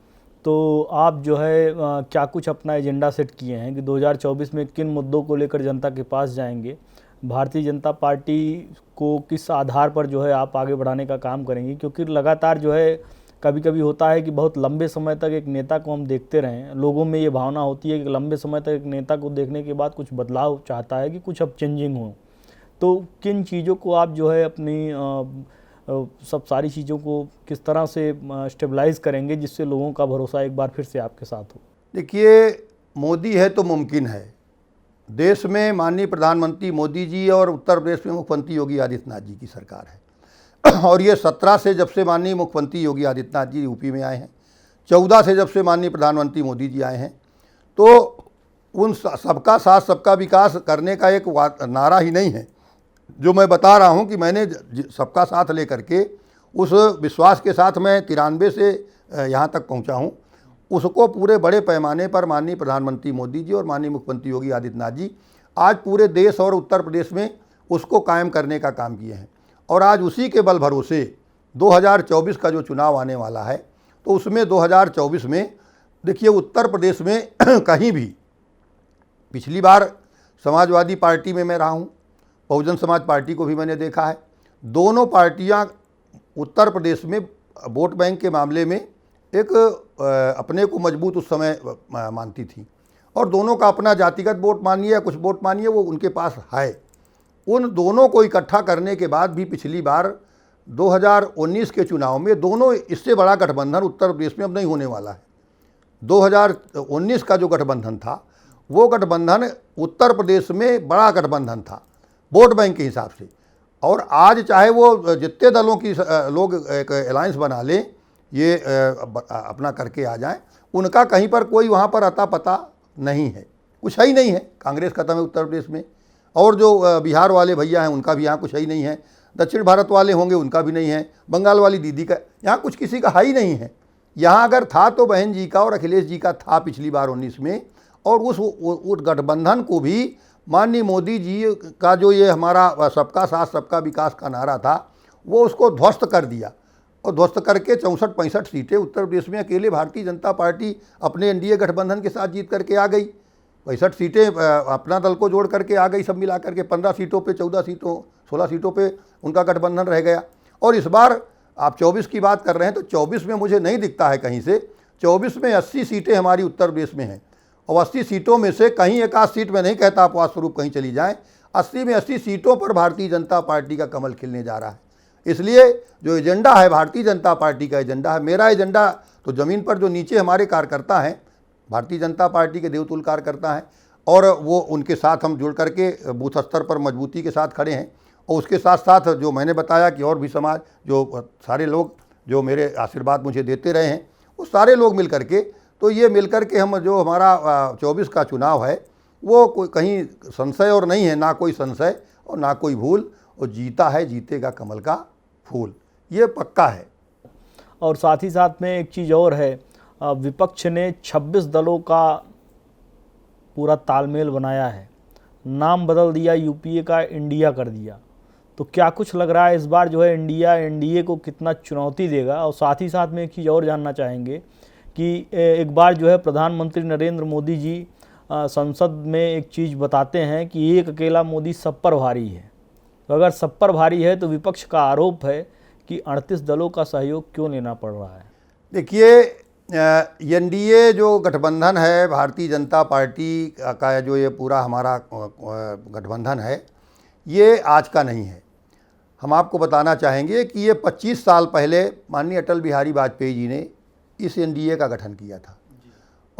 तो आप जो है क्या कुछ अपना एजेंडा सेट किए हैं कि 2024 में किन मुद्दों को लेकर जनता के पास जाएंगे, भारतीय जनता पार्टी को किस आधार पर जो है आप आगे बढ़ाने का काम करेंगी? क्योंकि लगातार जो है कभी कभी होता है कि बहुत लंबे समय तक एक नेता को हम देखते रहें, लोगों में ये भावना होती है कि लंबे समय तक एक नेता को देखने के बाद कुछ बदलाव चाहता है कि कुछ अब चेंजिंग हो। तो किन चीज़ों को आप जो है अपनी सब सारी चीज़ों को किस तरह से स्टेबलाइज करेंगे जिससे लोगों का भरोसा एक बार फिर से आपके साथ हो? देखिए, मोदी है तो मुमकिन है। देश में माननीय प्रधानमंत्री मोदी जी और उत्तर प्रदेश में मुख्यमंत्री योगी आदित्यनाथ जी की सरकार है और ये 17 से जब से माननीय मुख्यमंत्री योगी आदित्यनाथ जी यूपी में आए हैं, 14 से जब से माननीय प्रधानमंत्री मोदी जी आए हैं, तो उन सबका साथ सबका विकास करने का एक नारा ही नहीं है जो मैं बता रहा हूं कि मैंने सबका साथ लेकर के उस विश्वास के साथ मैं 93 से यहाँ तक पहुँचा हूँ, उसको पूरे बड़े पैमाने पर माननीय प्रधानमंत्री मोदी जी और माननीय मुख्यमंत्री योगी आदित्यनाथ जी आज पूरे देश और उत्तर प्रदेश में उसको कायम करने का काम किए हैं। और आज उसी के बल भरोसे 2024 का जो चुनाव आने वाला है, तो उसमें 2024 में देखिए उत्तर प्रदेश में कहीं भी, पिछली बार समाजवादी पार्टी में मैं रहा हूँ, बहुजन समाज पार्टी को भी मैंने देखा है, दोनों पार्टियाँ उत्तर प्रदेश में वोट बैंक के मामले में एक अपने को मजबूत उस समय मानती थी और दोनों का अपना जातिगत वोट मानिए या कुछ वोट मानिए वो उनके पास है। उन दोनों को इकट्ठा करने के बाद भी पिछली बार 2019 के चुनाव में दोनों, इससे बड़ा गठबंधन उत्तर प्रदेश में अब नहीं होने वाला है। 2019 का जो गठबंधन था वो गठबंधन उत्तर प्रदेश में बड़ा गठबंधन था वोट बैंक के हिसाब से, और आज चाहे वो जितने दलों की लोग एक अलायंस बना लें, ये अपना करके आ जाएं, उनका कहीं पर कोई वहाँ पर अता पता नहीं है, कुछ है ही नहीं है। कांग्रेस खत्म है उत्तर प्रदेश में, और जो बिहार वाले भैया हैं उनका भी यहाँ कुछ है ही नहीं है, दक्षिण भारत वाले होंगे उनका भी नहीं है, बंगाल वाली दीदी का यहाँ कुछ किसी का है ही नहीं है। यहाँ अगर था तो बहन जी का और अखिलेश जी का था पिछली बार 19 में, और उस गठबंधन को भी माननीय मोदी जी का जो ये हमारा सबका साथ सबका विकास का नारा था वो उसको ध्वस्त कर दिया, और ध्वस्त करके 64-65 सीटें उत्तर प्रदेश में अकेले भारतीय जनता पार्टी अपने एनडीए गठबंधन के साथ जीत करके आ गई। 65 सीटें अपना दल को जोड़ करके आ गई, सब मिला करके 15 सीटों पे 14 सीटों 16 सीटों पे उनका गठबंधन रह गया। और इस बार आप 24 की बात कर रहे हैं तो 24 में मुझे नहीं दिखता है कहीं से, 24 में 80 सीटें हमारी उत्तर प्रदेश में हैं, और 80 सीटों में से कहीं एक आध सीट में नहीं कहता अपवाद स्वरूप कहीं चली जाए, 80 में 80 सीटों पर भारतीय जनता पार्टी का कमल खिलने जा रहा है। इसलिए जो एजेंडा है भारतीय जनता पार्टी का एजेंडा है, मेरा एजेंडा तो ज़मीन पर जो नीचे हमारे कार्यकर्ता हैं, भारतीय जनता पार्टी के देवतुल्य कार्यकर्ता हैं, और वो उनके साथ हम जुड़ करके बूथ स्तर पर मजबूती के साथ खड़े हैं। और उसके साथ साथ जो मैंने बताया कि और भी समाज, जो सारे लोग जो मेरे आशीर्वाद मुझे देते रहे हैं, वो सारे लोग मिल करके, तो ये मिल करके हम जो हमारा 24 का चुनाव है वो कोई कहीं संशय और नहीं है, ना कोई संशय और ना कोई भूल, और जीता है जीतेगा कमल का फूल, ये पक्का है। और साथ ही साथ में एक चीज़ और है, विपक्ष ने 26 दलों का पूरा तालमेल बनाया है, नाम बदल दिया, यूपीए का इंडिया कर दिया। तो क्या कुछ लग रहा है इस बार जो है इंडिया एनडीए को कितना चुनौती देगा? और साथ ही साथ में एक चीज़ और जानना चाहेंगे कि एक बार जो है प्रधानमंत्री नरेंद्र मोदी जी संसद में एक चीज़ बताते हैं कि एक अकेला मोदी सब पर भारी है। तो अगर सब पर भारी है तो विपक्ष का आरोप है कि 38 दलों का सहयोग क्यों लेना पड़ रहा है? देखिए, एनडीए जो गठबंधन है भारतीय जनता पार्टी का, जो ये पूरा हमारा गठबंधन है, ये आज का नहीं है। हम आपको बताना चाहेंगे कि ये 25 साल पहले माननीय अटल बिहारी वाजपेयी जी ने इस एनडीए का गठन किया था,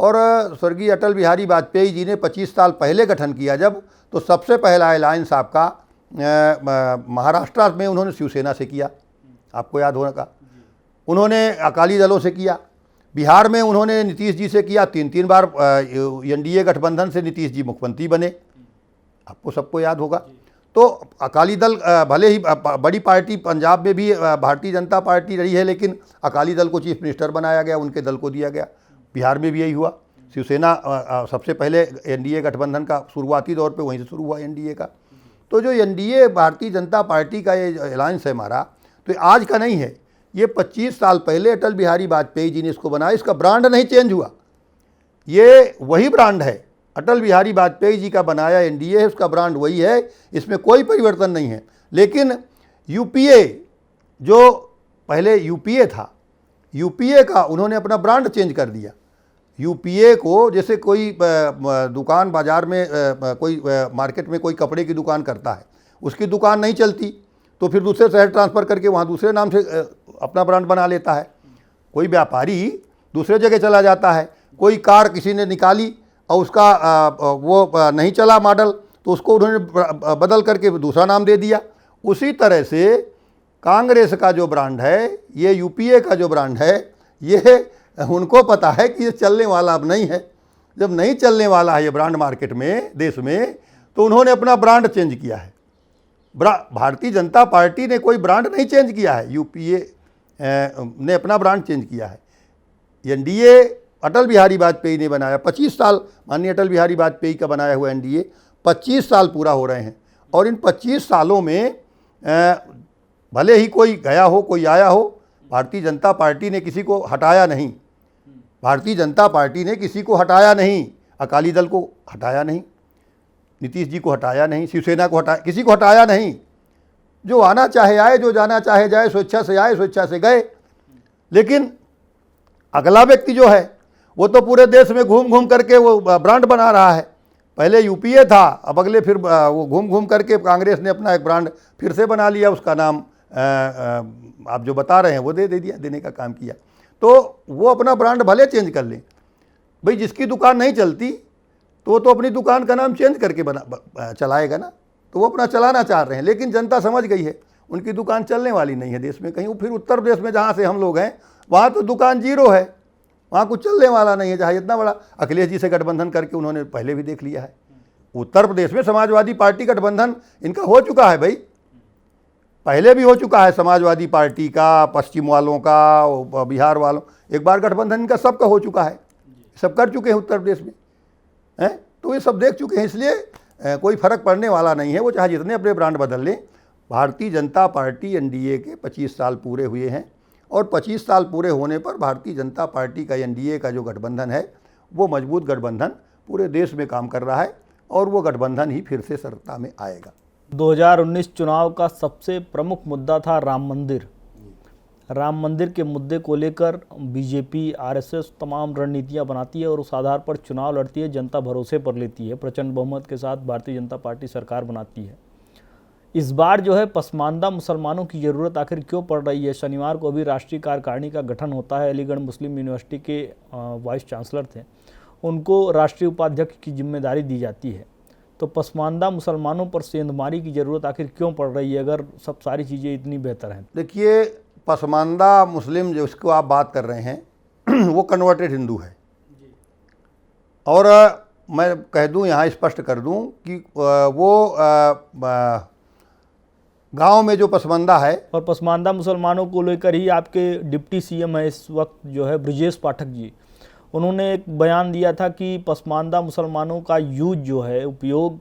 और स्वर्गीय अटल बिहारी वाजपेयी जी ने 25 साल पहले गठन किया जब, तो सबसे पहला अलायंस आपका महाराष्ट्र में उन्होंने शिवसेना से किया, आपको याद होगा। उन्होंने अकाली दलों से किया, बिहार में उन्होंने नीतीश जी से किया, 3 बार एनडीए गठबंधन से नीतीश जी मुख्यमंत्री बने, आपको सबको याद होगा। तो अकाली दल भले ही बड़ी पार्टी पंजाब में भी भारतीय जनता पार्टी रही है, लेकिन अकाली दल को चीफ मिनिस्टर बनाया गया, उनके दल को दिया गया। बिहार में भी यही हुआ, शिवसेना सबसे पहले एनडीए गठबंधन का शुरुआती दौर पे वहीं से शुरू हुआ एनडीए का। तो जो एनडीए भारतीय जनता पार्टी का ये अलायंस है हमारा, तो आज का नहीं है, ये 25 साल पहले अटल बिहारी वाजपेयी जी ने इसको बनाया। इसका ब्रांड नहीं चेंज हुआ, ये वही ब्रांड है अटल बिहारी वाजपेयी जी का बनाया एनडीए है, उसका ब्रांड वही है, इसमें कोई परिवर्तन नहीं है। लेकिन यूपीए जो पहले यूपीए था, यूपीए का उन्होंने अपना ब्रांड चेंज कर दिया। यूपीए को जैसे कोई दुकान बाज़ार में कोई मार्केट में कोई कपड़े की दुकान करता है, उसकी दुकान नहीं चलती तो फिर दूसरे शहर ट्रांसफ़र करके वहाँ दूसरे नाम से अपना ब्रांड बना लेता है। कोई व्यापारी दूसरे जगह चला जाता है, कोई कार किसी ने निकाली और उसका वो नहीं चला मॉडल, तो उसको उन्होंने बदल करके दूसरा नाम दे दिया। उसी तरह से कांग्रेस का जो ब्रांड है, ये यूपीए का जो ब्रांड है, ये उनको पता है कि ये चलने वाला अब नहीं है। जब नहीं चलने वाला है ये ब्रांड मार्केट में, देश में, तो उन्होंने अपना ब्रांड चेंज किया है। भारतीय जनता पार्टी ने कोई ब्रांड नहीं चेंज किया है, यूपीए ने अपना ब्रांड चेंज किया है। एनडीए अटल बिहारी वाजपेयी ने बनाया, 25 साल माननीय अटल बिहारी वाजपेयी का बनाया हुआ एनडीए 25 साल पूरा हो रहे हैं। और इन 25 सालों में भले ही कोई गया हो कोई आया हो, भारतीय जनता पार्टी ने किसी को हटाया नहीं। भारतीय जनता पार्टी ने किसी को हटाया नहीं, अकाली दल को हटाया नहीं, नीतीश जी को हटाया नहीं, शिवसेना को हटाया, किसी को हटाया नहीं। जो आना चाहे आए, जो जाना चाहे जाए, स्वेच्छा से आए स्वेच्छा से गए। लेकिन अगला व्यक्ति जो है वो तो पूरे देश में घूम घूम करके वो ब्रांड बना रहा है। पहले यूपीए था, अब अगले फिर वो घूम घूम करके कांग्रेस ने अपना एक ब्रांड फिर से बना लिया, उसका नाम आप जो बता रहे हैं वो देने का काम किया। तो वो अपना ब्रांड भले चेंज कर लें भाई, जिसकी दुकान नहीं चलती तो वो तो अपनी दुकान का नाम चेंज करके चलाएगा ना, तो वो अपना चलाना चाह रहे हैं। लेकिन जनता समझ गई है उनकी दुकान चलने वाली नहीं है देश में कहीं। फिर उत्तर प्रदेश में जहाँ से हम लोग हैं वहाँ तो दुकान जीरो है, वहाँ कुछ चलने वाला नहीं है। चाहे इतना बड़ा अखिलेश जी से गठबंधन करके उन्होंने पहले भी देख लिया है। उत्तर प्रदेश में समाजवादी पार्टी गठबंधन इनका हो चुका है भाई, पहले भी हो चुका है समाजवादी पार्टी का, पश्चिम वालों का, बिहार वालों, एक बार गठबंधन इनका सबका हो चुका है, सब कर चुके हैं उत्तर प्रदेश में हैं। तो ये सब देख चुके हैं, इसलिए कोई फ़र्क पड़ने वाला नहीं है। वो चाहे जितने अपने ब्रांड बदल लें। भारतीय जनता पार्टी एनडीए के 25 साल पूरे हुए हैं और 25 साल पूरे होने पर भारतीय जनता पार्टी का एनडीए का जो गठबंधन है वो मजबूत गठबंधन पूरे देश में काम कर रहा है और वो गठबंधन ही फिर से सत्ता में आएगा। 2019 चुनाव का सबसे प्रमुख मुद्दा था राम मंदिर। राम मंदिर के मुद्दे को लेकर बीजेपी, आरएसएस तमाम रणनीतियां बनाती है और उस आधार पर चुनाव लड़ती है, जनता भरोसे पर लेती है, प्रचंड बहुमत के साथ भारतीय जनता पार्टी सरकार बनाती है। इस बार जो है पसमानदा मुसलमानों की ज़रूरत आखिर क्यों पड़ रही है? शनिवार को अभी राष्ट्रीय कार्यकारिणी का गठन होता है। अलीगढ़ मुस्लिम यूनिवर्सिटी के वाइस चांसलर थे, उनको राष्ट्रीय उपाध्यक्ष की जिम्मेदारी दी जाती है। तो पसमानदा मुसलमानों पर सेंधमारी की ज़रूरत आखिर क्यों पड़ रही है अगर सब सारी चीज़ें इतनी बेहतर हैं? देखिए, पसमानदा मुस्लिम जिसको आप बात कर रहे हैं वो कन्वर्टेड हिंदू है। और मैं कह दूं, यहाँ स्पष्ट कर दूं कि वो गांव में जो पसमानदा है, और पसमानदा मुसलमानों को लेकर ही आपके डिप्टी सीएम है इस वक्त जो है ब्रजेश पाठक जी, उन्होंने एक बयान दिया था कि पसमानदा मुसलमानों का यूज जो है, उपयोग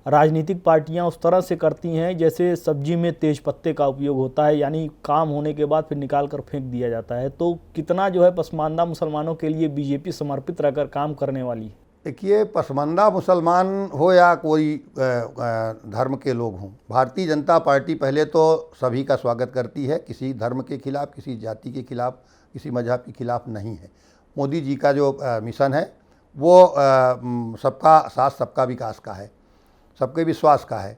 राजनीतिक पार्टियां उस तरह से करती हैं जैसे सब्जी में तेज पत्ते का उपयोग होता है, यानी काम होने के बाद फिर निकाल कर फेंक दिया जाता है। तो कितना जो है पसमानदा मुसलमानों के लिए बीजेपी समर्पित रहकर काम करने वाली है? देखिए, पसमानदा मुसलमान हो या कोई धर्म के लोग हों, भारतीय जनता पार्टी पहले तो सभी का स्वागत करती है। किसी धर्म के खिलाफ, किसी जाति के खिलाफ, किसी मजहब के खिलाफ नहीं है। मोदी जी का जो मिशन है वो सबका साथ सबका विकास का है, सबके विश्वास का है।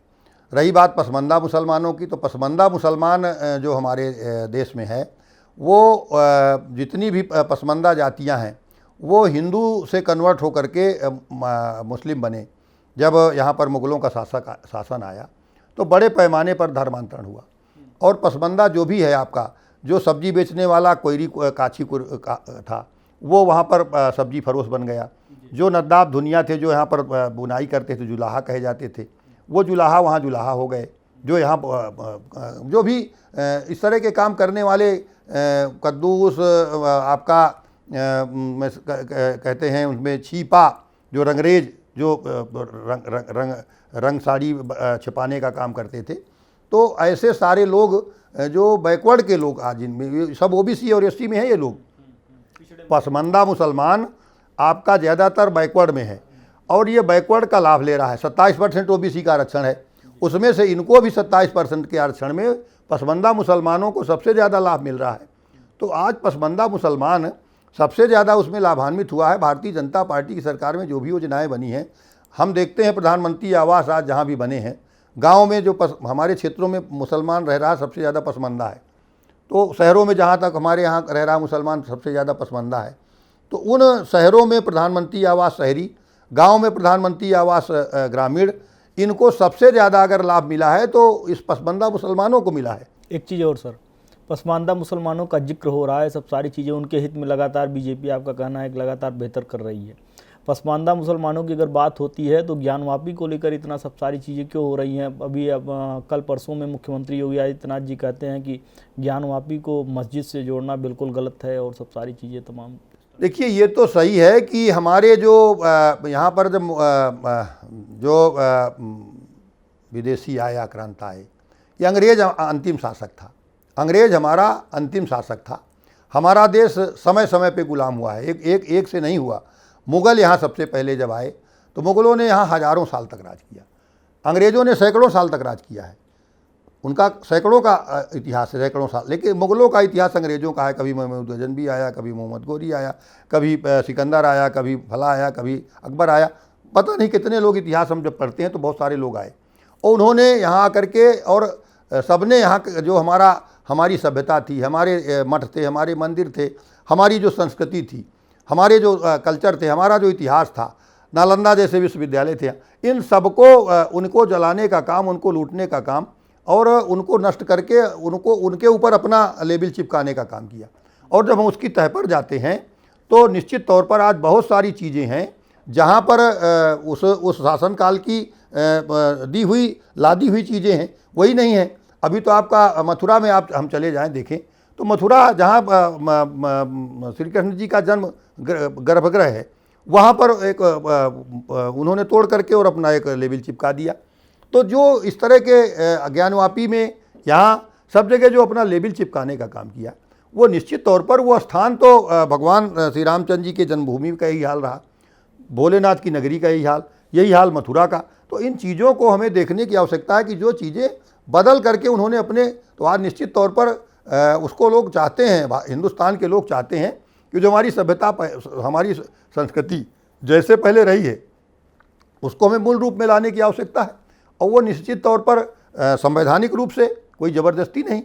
रही बात पसमानदा मुसलमानों की, तो पसमानदा मुसलमान जो हमारे देश में है वो जितनी भी पसमानदा जातियां हैं वो हिंदू से कन्वर्ट होकर के मुस्लिम बने। जब यहाँ पर मुग़लों का शासन आया तो बड़े पैमाने पर धर्मांतरण हुआ और पसमानदा जो भी है आपका, जो सब्जी बेचने वाला कोयरी काछी था वो वहाँ पर सब्जी फरोश बन गया। जो नद्दाब धुनिया थे जो यहाँ पर बुनाई करते थे, जुलाहा कहे जाते थे, वो जुलाहा वहाँ जुलाहा हो गए। जो यहाँ जो भी इस तरह के काम करने वाले कद्दूस आपका कहते हैं, उसमें छीपा, जो रंगरेज जो रंग साड़ी छिपाने का काम करते थे, तो ऐसे सारे लोग जो बैकवर्ड के लोग आज इनमें सब ओबीसी और एसटी में है, ये लोग पसमानदा मुसलमान आपका ज़्यादातर बैकवर्ड में है। और ये बैकवर्ड का लाभ ले रहा है। 27% ओबीसी का आरक्षण है, उसमें से इनको भी 27% के आरक्षण में पसमानदा मुसलमानों को सबसे ज़्यादा लाभ मिल रहा है। तो आज पसमानदा मुसलमान सबसे ज़्यादा उसमें लाभान्वित हुआ है। भारतीय जनता पार्टी की सरकार में जो भी योजनाएं बनी हैं, हम देखते हैं प्रधानमंत्री आवास आज जहाँ भी बने हैं, गांव में जो हमारे क्षेत्रों में मुसलमान रह रहा है सबसे ज़्यादा पसमानदा है। तो शहरों में जहाँ तक हमारे यहाँ रह रहा मुसलमान सबसे ज़्यादा पसमानदा है। तो उन शहरों में प्रधानमंत्री आवास शहरी, गांव में प्रधानमंत्री आवास ग्रामीण, इनको सबसे ज़्यादा अगर लाभ मिला है तो इस पसमानदा मुसलमानों को मिला है। एक चीज़ और सर, पसमानदा मुसलमानों का जिक्र हो रहा है, सब सारी चीज़ें उनके हित में लगातार बीजेपी, आपका कहना है कि लगातार बेहतर कर रही है। पसमानदा मुसलमानों की अगर बात होती है तो ज्ञानवापी को लेकर इतना सब सारी चीज़ें क्यों हो रही हैं? अभी कल परसों में मुख्यमंत्री योगी आदित्यनाथ जी कहते हैं कि ज्ञानवापी को मस्जिद से जोड़ना बिल्कुल गलत है और सब सारी चीज़ें तमाम। देखिए, ये तो सही है कि हमारे जो यहाँ पर जो विदेशी आए, आक्रांत आए, ये अंग्रेज अंतिम शासक था। अंग्रेज हमारा अंतिम शासक था। हमारा देश समय समय पे गुलाम हुआ है, एक से नहीं हुआ। मुग़ल यहाँ सबसे पहले जब आए तो मुग़लों ने यहाँ हज़ारों साल तक राज किया, अंग्रेज़ों ने सैकड़ों साल तक राज किया है। उनका सैकड़ों का इतिहास है, सैकड़ों साल। लेकिन मुग़लों का इतिहास अंग्रेज़ों का है। कभी महमूद गजनवी आया, कभी मोहम्मद गोरी आया, कभी सिकंदर आया, कभी फला आया, कभी अकबर आया, पता नहीं कितने लोग। इतिहास हम जब पढ़ते हैं तो बहुत सारे लोग आए और उन्होंने यहाँ आकर के, और सबने यहाँ जो हमारी सभ्यता थी, हमारे मठ थे, हमारे मंदिर थे, हमारी जो संस्कृति थी, हमारे जो कल्चर थे, हमारा जो इतिहास था, नालंदा जैसे विश्वविद्यालय थे, इन सबको उनको जलाने का काम, उनको लूटने का काम और उनको नष्ट करके उनके ऊपर अपना लेबल चिपकाने का काम किया। और जब हम उसकी तह पर जाते हैं तो निश्चित तौर पर आज बहुत सारी चीज़ें हैं जहाँ पर उस शासनकाल की लादी हुई चीज़ें हैं, वही नहीं है। अभी तो आपका मथुरा में हम चले जाएं, देखें तो मथुरा जहाँ श्री कृष्ण जी का जन्म गर्भगृह है, वहाँ पर एक उन्होंने तोड़ करके और अपना एक लेबल चिपका दिया। तो जो इस तरह के ज्ञानवापी में यहाँ सब जगह जो अपना लेबल चिपकाने का काम किया, वो निश्चित तौर पर वो स्थान तो भगवान श्री रामचंद्र जी के जन्मभूमि का यही हाल रहा, भोलेनाथ की नगरी का यही हाल मथुरा का। तो इन चीज़ों को हमें देखने की आवश्यकता है कि जो चीज़ें बदल करके उन्होंने अपने, तो आज निश्चित तौर पर उसको लोग चाहते हैं, हिंदुस्तान के लोग चाहते हैं कि जो हमारी सभ्यता, हमारी संस्कृति जैसे पहले रही है उसको हमें मूल रूप में लाने की आवश्यकता है। और वो निश्चित तौर पर संवैधानिक रूप से, कोई ज़बरदस्ती नहीं,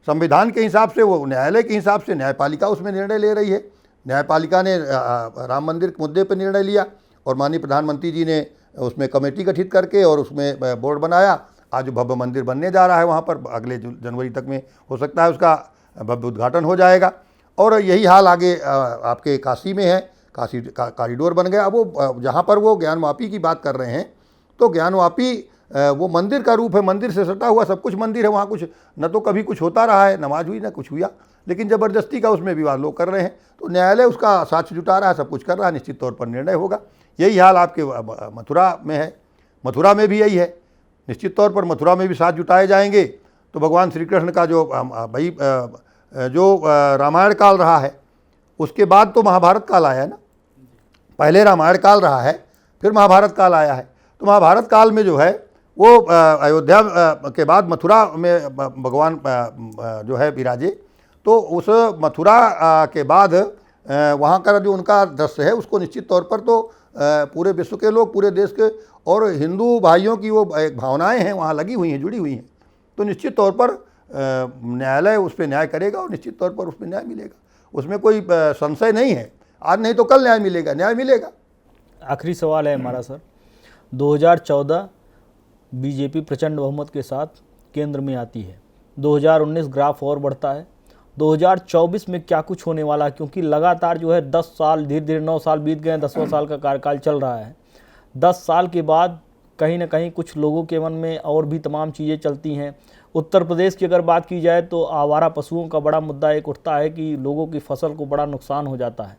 संविधान के हिसाब से, वो न्यायालय के हिसाब से न्यायपालिका उसमें निर्णय ले रही है। न्यायपालिका ने राम मंदिर के मुद्दे पर निर्णय लिया और माननीय प्रधानमंत्री जी ने उसमें कमेटी गठित करके और उसमें बोर्ड बनाया। आज भव्य मंदिर बनने जा रहा है वहाँ पर, अगले जनवरी तक में हो सकता है उसका भव्य उद्घाटन हो जाएगा। और यही हाल आगे आपके काशी में है, काशी का कॉरिडोर बन गया। वो जहाँ पर वो ज्ञानवापी की बात कर रहे हैं, तो ज्ञानवापी वो मंदिर का रूप है, मंदिर से सटा हुआ सब कुछ मंदिर है। वहाँ कुछ न तो कभी कुछ होता रहा है, नमाज हुई, न कुछ हुआ, लेकिन ज़बरदस्ती का उसमें विवाद लोग कर रहे हैं। तो न्यायालय उसका साक्ष्य जुटा रहा है, सब कुछ कर रहा है, निश्चित तौर पर निर्णय होगा। यही हाल आपके मथुरा में है, मथुरा में भी यही है। निश्चित तौर पर मथुरा में भी साथ जुटाए जाएंगे। तो भगवान श्री कृष्ण का जो रामायण काल रहा है, उसके बाद तो महाभारत काल आया है ना। पहले रामायण काल रहा है, फिर महाभारत काल आया है। तो महाभारत काल में जो है वो अयोध्या के बाद मथुरा में भगवान जो है विराजे। तो उस मथुरा के बाद वहाँ का जो उनका दृश्य है, उसको निश्चित तौर पर तो पूरे विश्व के लोग, पूरे देश के और हिंदू भाइयों की वो एक भावनाएं हैं वहाँ लगी हुई हैं, जुड़ी हुई हैं। तो निश्चित तौर पर न्यायालय उस पर न्याय करेगा और निश्चित तौर पर उस पर न्याय मिलेगा, उसमें कोई संशय नहीं है। आज नहीं तो कल न्याय मिलेगा, न्याय मिलेगा। आखिरी सवाल है हमारा सर, 2014 बीजेपी प्रचंड बहुमत के साथ केंद्र में आती है, 2019 ग्राफ और बढ़ता है, 2024 में क्या कुछ होने वाला है? क्योंकि लगातार जो है 10 साल, धीरे धीरे 9 साल बीत गए, 10वां साल का कार्यकाल चल रहा है। 10 साल के बाद कहीं ना कहीं कुछ लोगों के मन में और भी तमाम चीज़ें चलती हैं। उत्तर प्रदेश की अगर बात की जाए तो आवारा पशुओं का बड़ा मुद्दा एक उठता है कि लोगों की फसल को बड़ा नुकसान हो जाता है।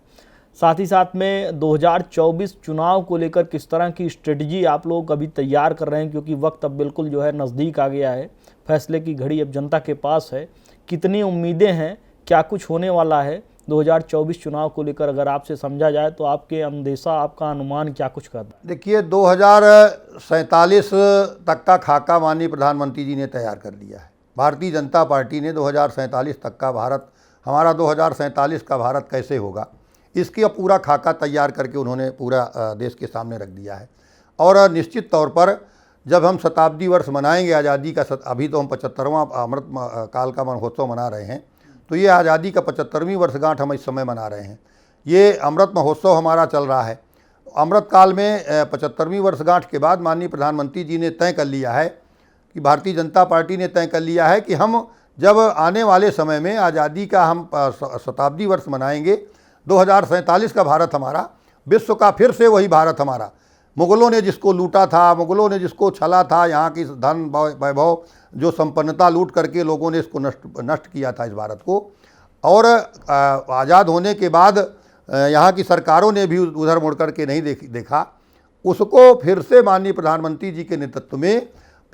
साथ ही साथ में 2024 चुनाव को लेकर किस तरह की स्ट्रेटजी आप लोग अभी तैयार कर रहे हैं? क्योंकि वक्त अब बिल्कुल जो है नज़दीक आ गया है, फैसले की घड़ी अब जनता के पास है। कितनी उम्मीदें हैं, क्या कुछ होने वाला है, 2024 चुनाव को लेकर अगर आपसे समझा जाए तो आपके अंदेशा, आपका अनुमान क्या कुछ करता है? देखिए 2047 तक का खाका माननीय प्रधानमंत्री जी ने तैयार कर लिया है। भारतीय जनता पार्टी ने 2047 तक का भारत, हमारा 2047 का भारत कैसे होगा, इसकी पूरा खाका तैयार करके उन्होंने पूरा देश के सामने रख दिया है। और निश्चित तौर पर जब हम शताब्दी वर्ष मनाएंगे आज़ादी का, अभी तो हम 75वां अमृत काल का महोत्सव मना रहे हैं, तो ये आज़ादी का 75वीं वर्षगांठ हम इस समय मना रहे हैं। ये अमृत महोत्सव हमारा चल रहा है। अमृत काल में 75वीं वर्षगांठ के बाद माननीय प्रधानमंत्री जी ने तय कर लिया है कि भारतीय जनता पार्टी ने तय कर लिया है कि हम जब आने वाले समय में आज़ादी का हम शताब्दी वर्ष मनाएंगे, 2047 का भारत हमारा विश्व का फिर से वही भारत हमारा, मुग़लों ने जिसको लूटा था, मुग़लों ने जिसको छला था, यहाँ की धन वैभव जो संपन्नता लूट करके लोगों ने इसको नष्ट किया था इस भारत को, और आज़ाद होने के बाद यहाँ की सरकारों ने भी उधर मुड़ करके नहीं देखा, उसको फिर से माननीय प्रधानमंत्री जी के नेतृत्व में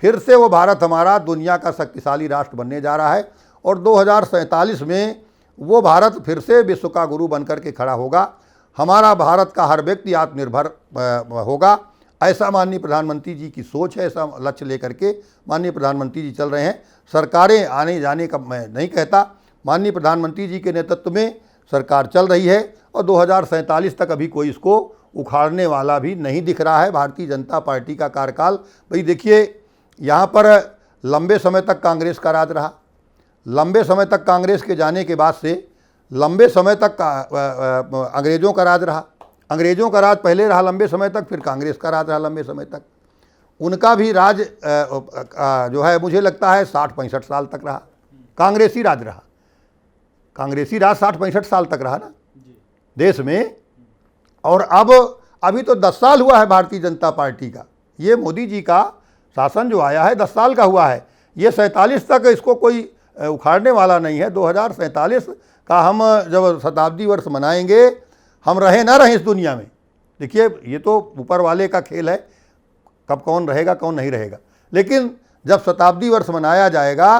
फिर से वो भारत हमारा दुनिया का शक्तिशाली राष्ट्र बनने जा रहा है। और 2047 में वो भारत फिर से विश्व का गुरु बन करके खड़ा होगा। हमारा भारत का हर व्यक्ति आत्मनिर्भर होगा, ऐसा माननीय प्रधानमंत्री जी की सोच है। ऐसा लक्ष्य लेकर के माननीय प्रधानमंत्री जी चल रहे हैं। सरकारें आने जाने का मैं नहीं कहता, माननीय प्रधानमंत्री जी के नेतृत्व में सरकार चल रही है और 2047 तक अभी कोई इसको उखाड़ने वाला भी नहीं दिख रहा है। भारतीय जनता पार्टी का कार्यकाल, भाई देखिए, यहाँ पर लंबे समय तक कांग्रेस का राज रहा। लंबे समय तक कांग्रेस के जाने के बाद से लंबे समय तक अंग्रेज़ों का राज रहा। अंग्रेज़ों का राज पहले रहा लंबे समय तक, फिर कांग्रेस का राज रहा लंबे समय तक। उनका भी राज जो है मुझे लगता है 60-65 साल तक रहा, कांग्रेसी राज रहा। कांग्रेसी राज 60-65 साल तक रहा ना देश में। और अब अभी तो 10 साल हुआ है भारतीय जनता पार्टी का। ये मोदी जी का शासन जो आया है 10 साल का हुआ है। ये 47 तक इसको कोई उखाड़ने वाला नहीं है। 2047 का हम जब शताब्दी वर्ष मनाएंगे, हम रहे ना रहें इस दुनिया में, देखिए ये तो ऊपर वाले का खेल है, कब कौन रहेगा कौन नहीं रहेगा। लेकिन जब शताब्दी वर्ष मनाया जाएगा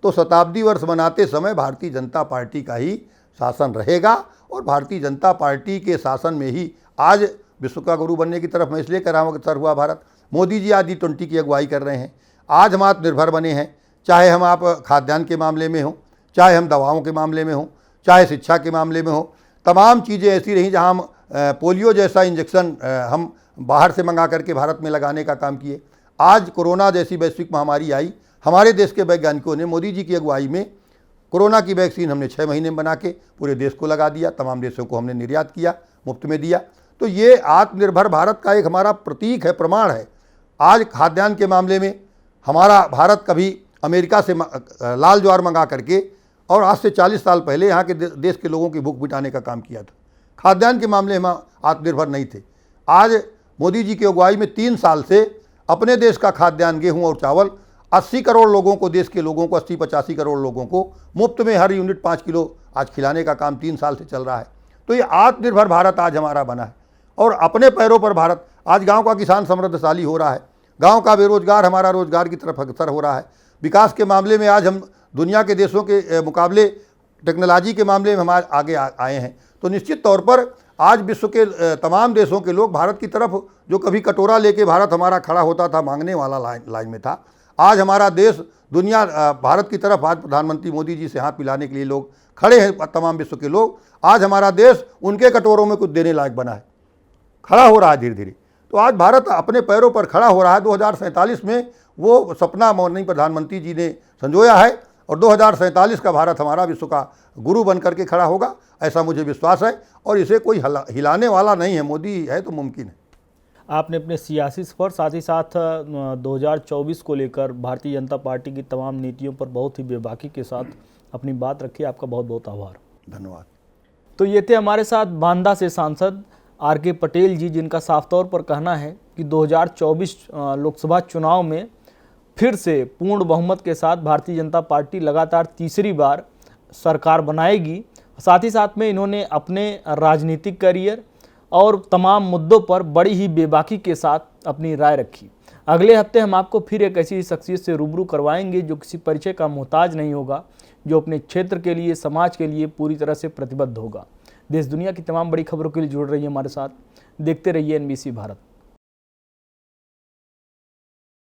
तो शताब्दी वर्ष मनाते समय भारतीय जनता पार्टी का ही शासन रहेगा। और भारतीय जनता पार्टी के शासन में ही आज विश्व का गुरु बनने की तरफ मैं इसलिए कह रहा हूँ कि सर हुआ भारत। मोदी जी आज G20 की अगुवाई कर रहे हैं। आज हम आत्मनिर्भर बने हैं, चाहे हम आप खाद्यान्न के मामले में हों, चाहे हम दवाओं के मामले में हों, चाहे शिक्षा के मामले में हो। तमाम चीज़ें ऐसी रहीं जहां हम पोलियो जैसा इंजेक्शन हम बाहर से मंगा करके भारत में लगाने का काम किए। आज कोरोना जैसी वैश्विक महामारी आई, हमारे देश के वैज्ञानिकों ने मोदी जी की अगुवाई में कोरोना की वैक्सीन हमने 6 महीने में बना के पूरे देश को लगा दिया। तमाम देशों को हमने निर्यात किया, मुफ्त में दिया। तो ये आत्मनिर्भर भारत का एक हमारा प्रतीक है, प्रमाण है। आज खाद्यान्न के मामले में हमारा भारत कभी अमेरिका से लाल ज्वार मंगा करके और आज से 40 साल पहले यहाँ के देश के लोगों की भूख मिटाने का काम किया था। खाद्यान्न के मामले में आत्मनिर्भर नहीं थे। आज मोदी जी की अगुवाई में 3 साल से अपने देश का खाद्यान्न, गेहूं और चावल 80 करोड़ लोगों को, देश के लोगों को 80-85 करोड़ लोगों को मुफ्त में हर यूनिट 5 किलो आज खिलाने का काम 3 साल से चल रहा है। तो ये आत्मनिर्भर भारत आज हमारा बना है और अपने पैरों पर भारत। आज गाँव का किसान समृद्धशाली हो रहा है, गाँव का बेरोजगार हमारा रोजगार की तरफ अग्रसर हो रहा है। विकास के मामले में आज हम दुनिया के देशों के मुकाबले टेक्नोलॉजी के मामले में हम आगे आए हैं। तो निश्चित तौर पर आज विश्व के तमाम देशों के लोग भारत की तरफ, जो कभी कटोरा लेके भारत हमारा खड़ा होता था, मांगने वाला लाइन में था, आज हमारा देश दुनिया भारत की तरफ आज प्रधानमंत्री मोदी जी से हाथ मिलाने के लिए लोग खड़े हैं। तमाम विश्व के लोग, आज हमारा देश उनके कटोरों में कुछ देने लायक बना है, खड़ा हो रहा है धीरे धीरे। तो आज भारत अपने पैरों पर खड़ा हो रहा है। 2047 में वो सपना माननीय प्रधानमंत्री जी ने संजोया है और 2047 का भारत हमारा विश्व का गुरु बन करके खड़ा होगा, ऐसा मुझे विश्वास है। और इसे कोई हिलाने वाला नहीं है, मोदी है तो मुमकिन है। आपने अपने सियासी सफर, साथ ही साथ 2024 को लेकर भारतीय जनता पार्टी की तमाम नीतियों पर बहुत ही बेबाकी के साथ अपनी बात रखी। आपका बहुत बहुत आभार। धन्यवाद। तो ये थे हमारे साथ बांदा से सांसद RK पटेल जी, जिनका साफ तौर पर कहना है कि 2024 लोकसभा चुनाव में फिर से पूर्ण बहुमत के साथ भारतीय जनता पार्टी लगातार तीसरी बार सरकार बनाएगी। साथ ही साथ में इन्होंने अपने राजनीतिक करियर और तमाम मुद्दों पर बड़ी ही बेबाकी के साथ अपनी राय रखी। अगले हफ्ते हम आपको फिर एक ऐसी शख्सियत से रूबरू करवाएंगे जो किसी परिचय का मोहताज नहीं होगा, जो अपने क्षेत्र के लिए, समाज के लिए पूरी तरह से प्रतिबद्ध होगा। देश दुनिया की तमाम बड़ी खबरों के लिए जुड़ रही है हमारे साथ। देखते रहिए NBC भारत।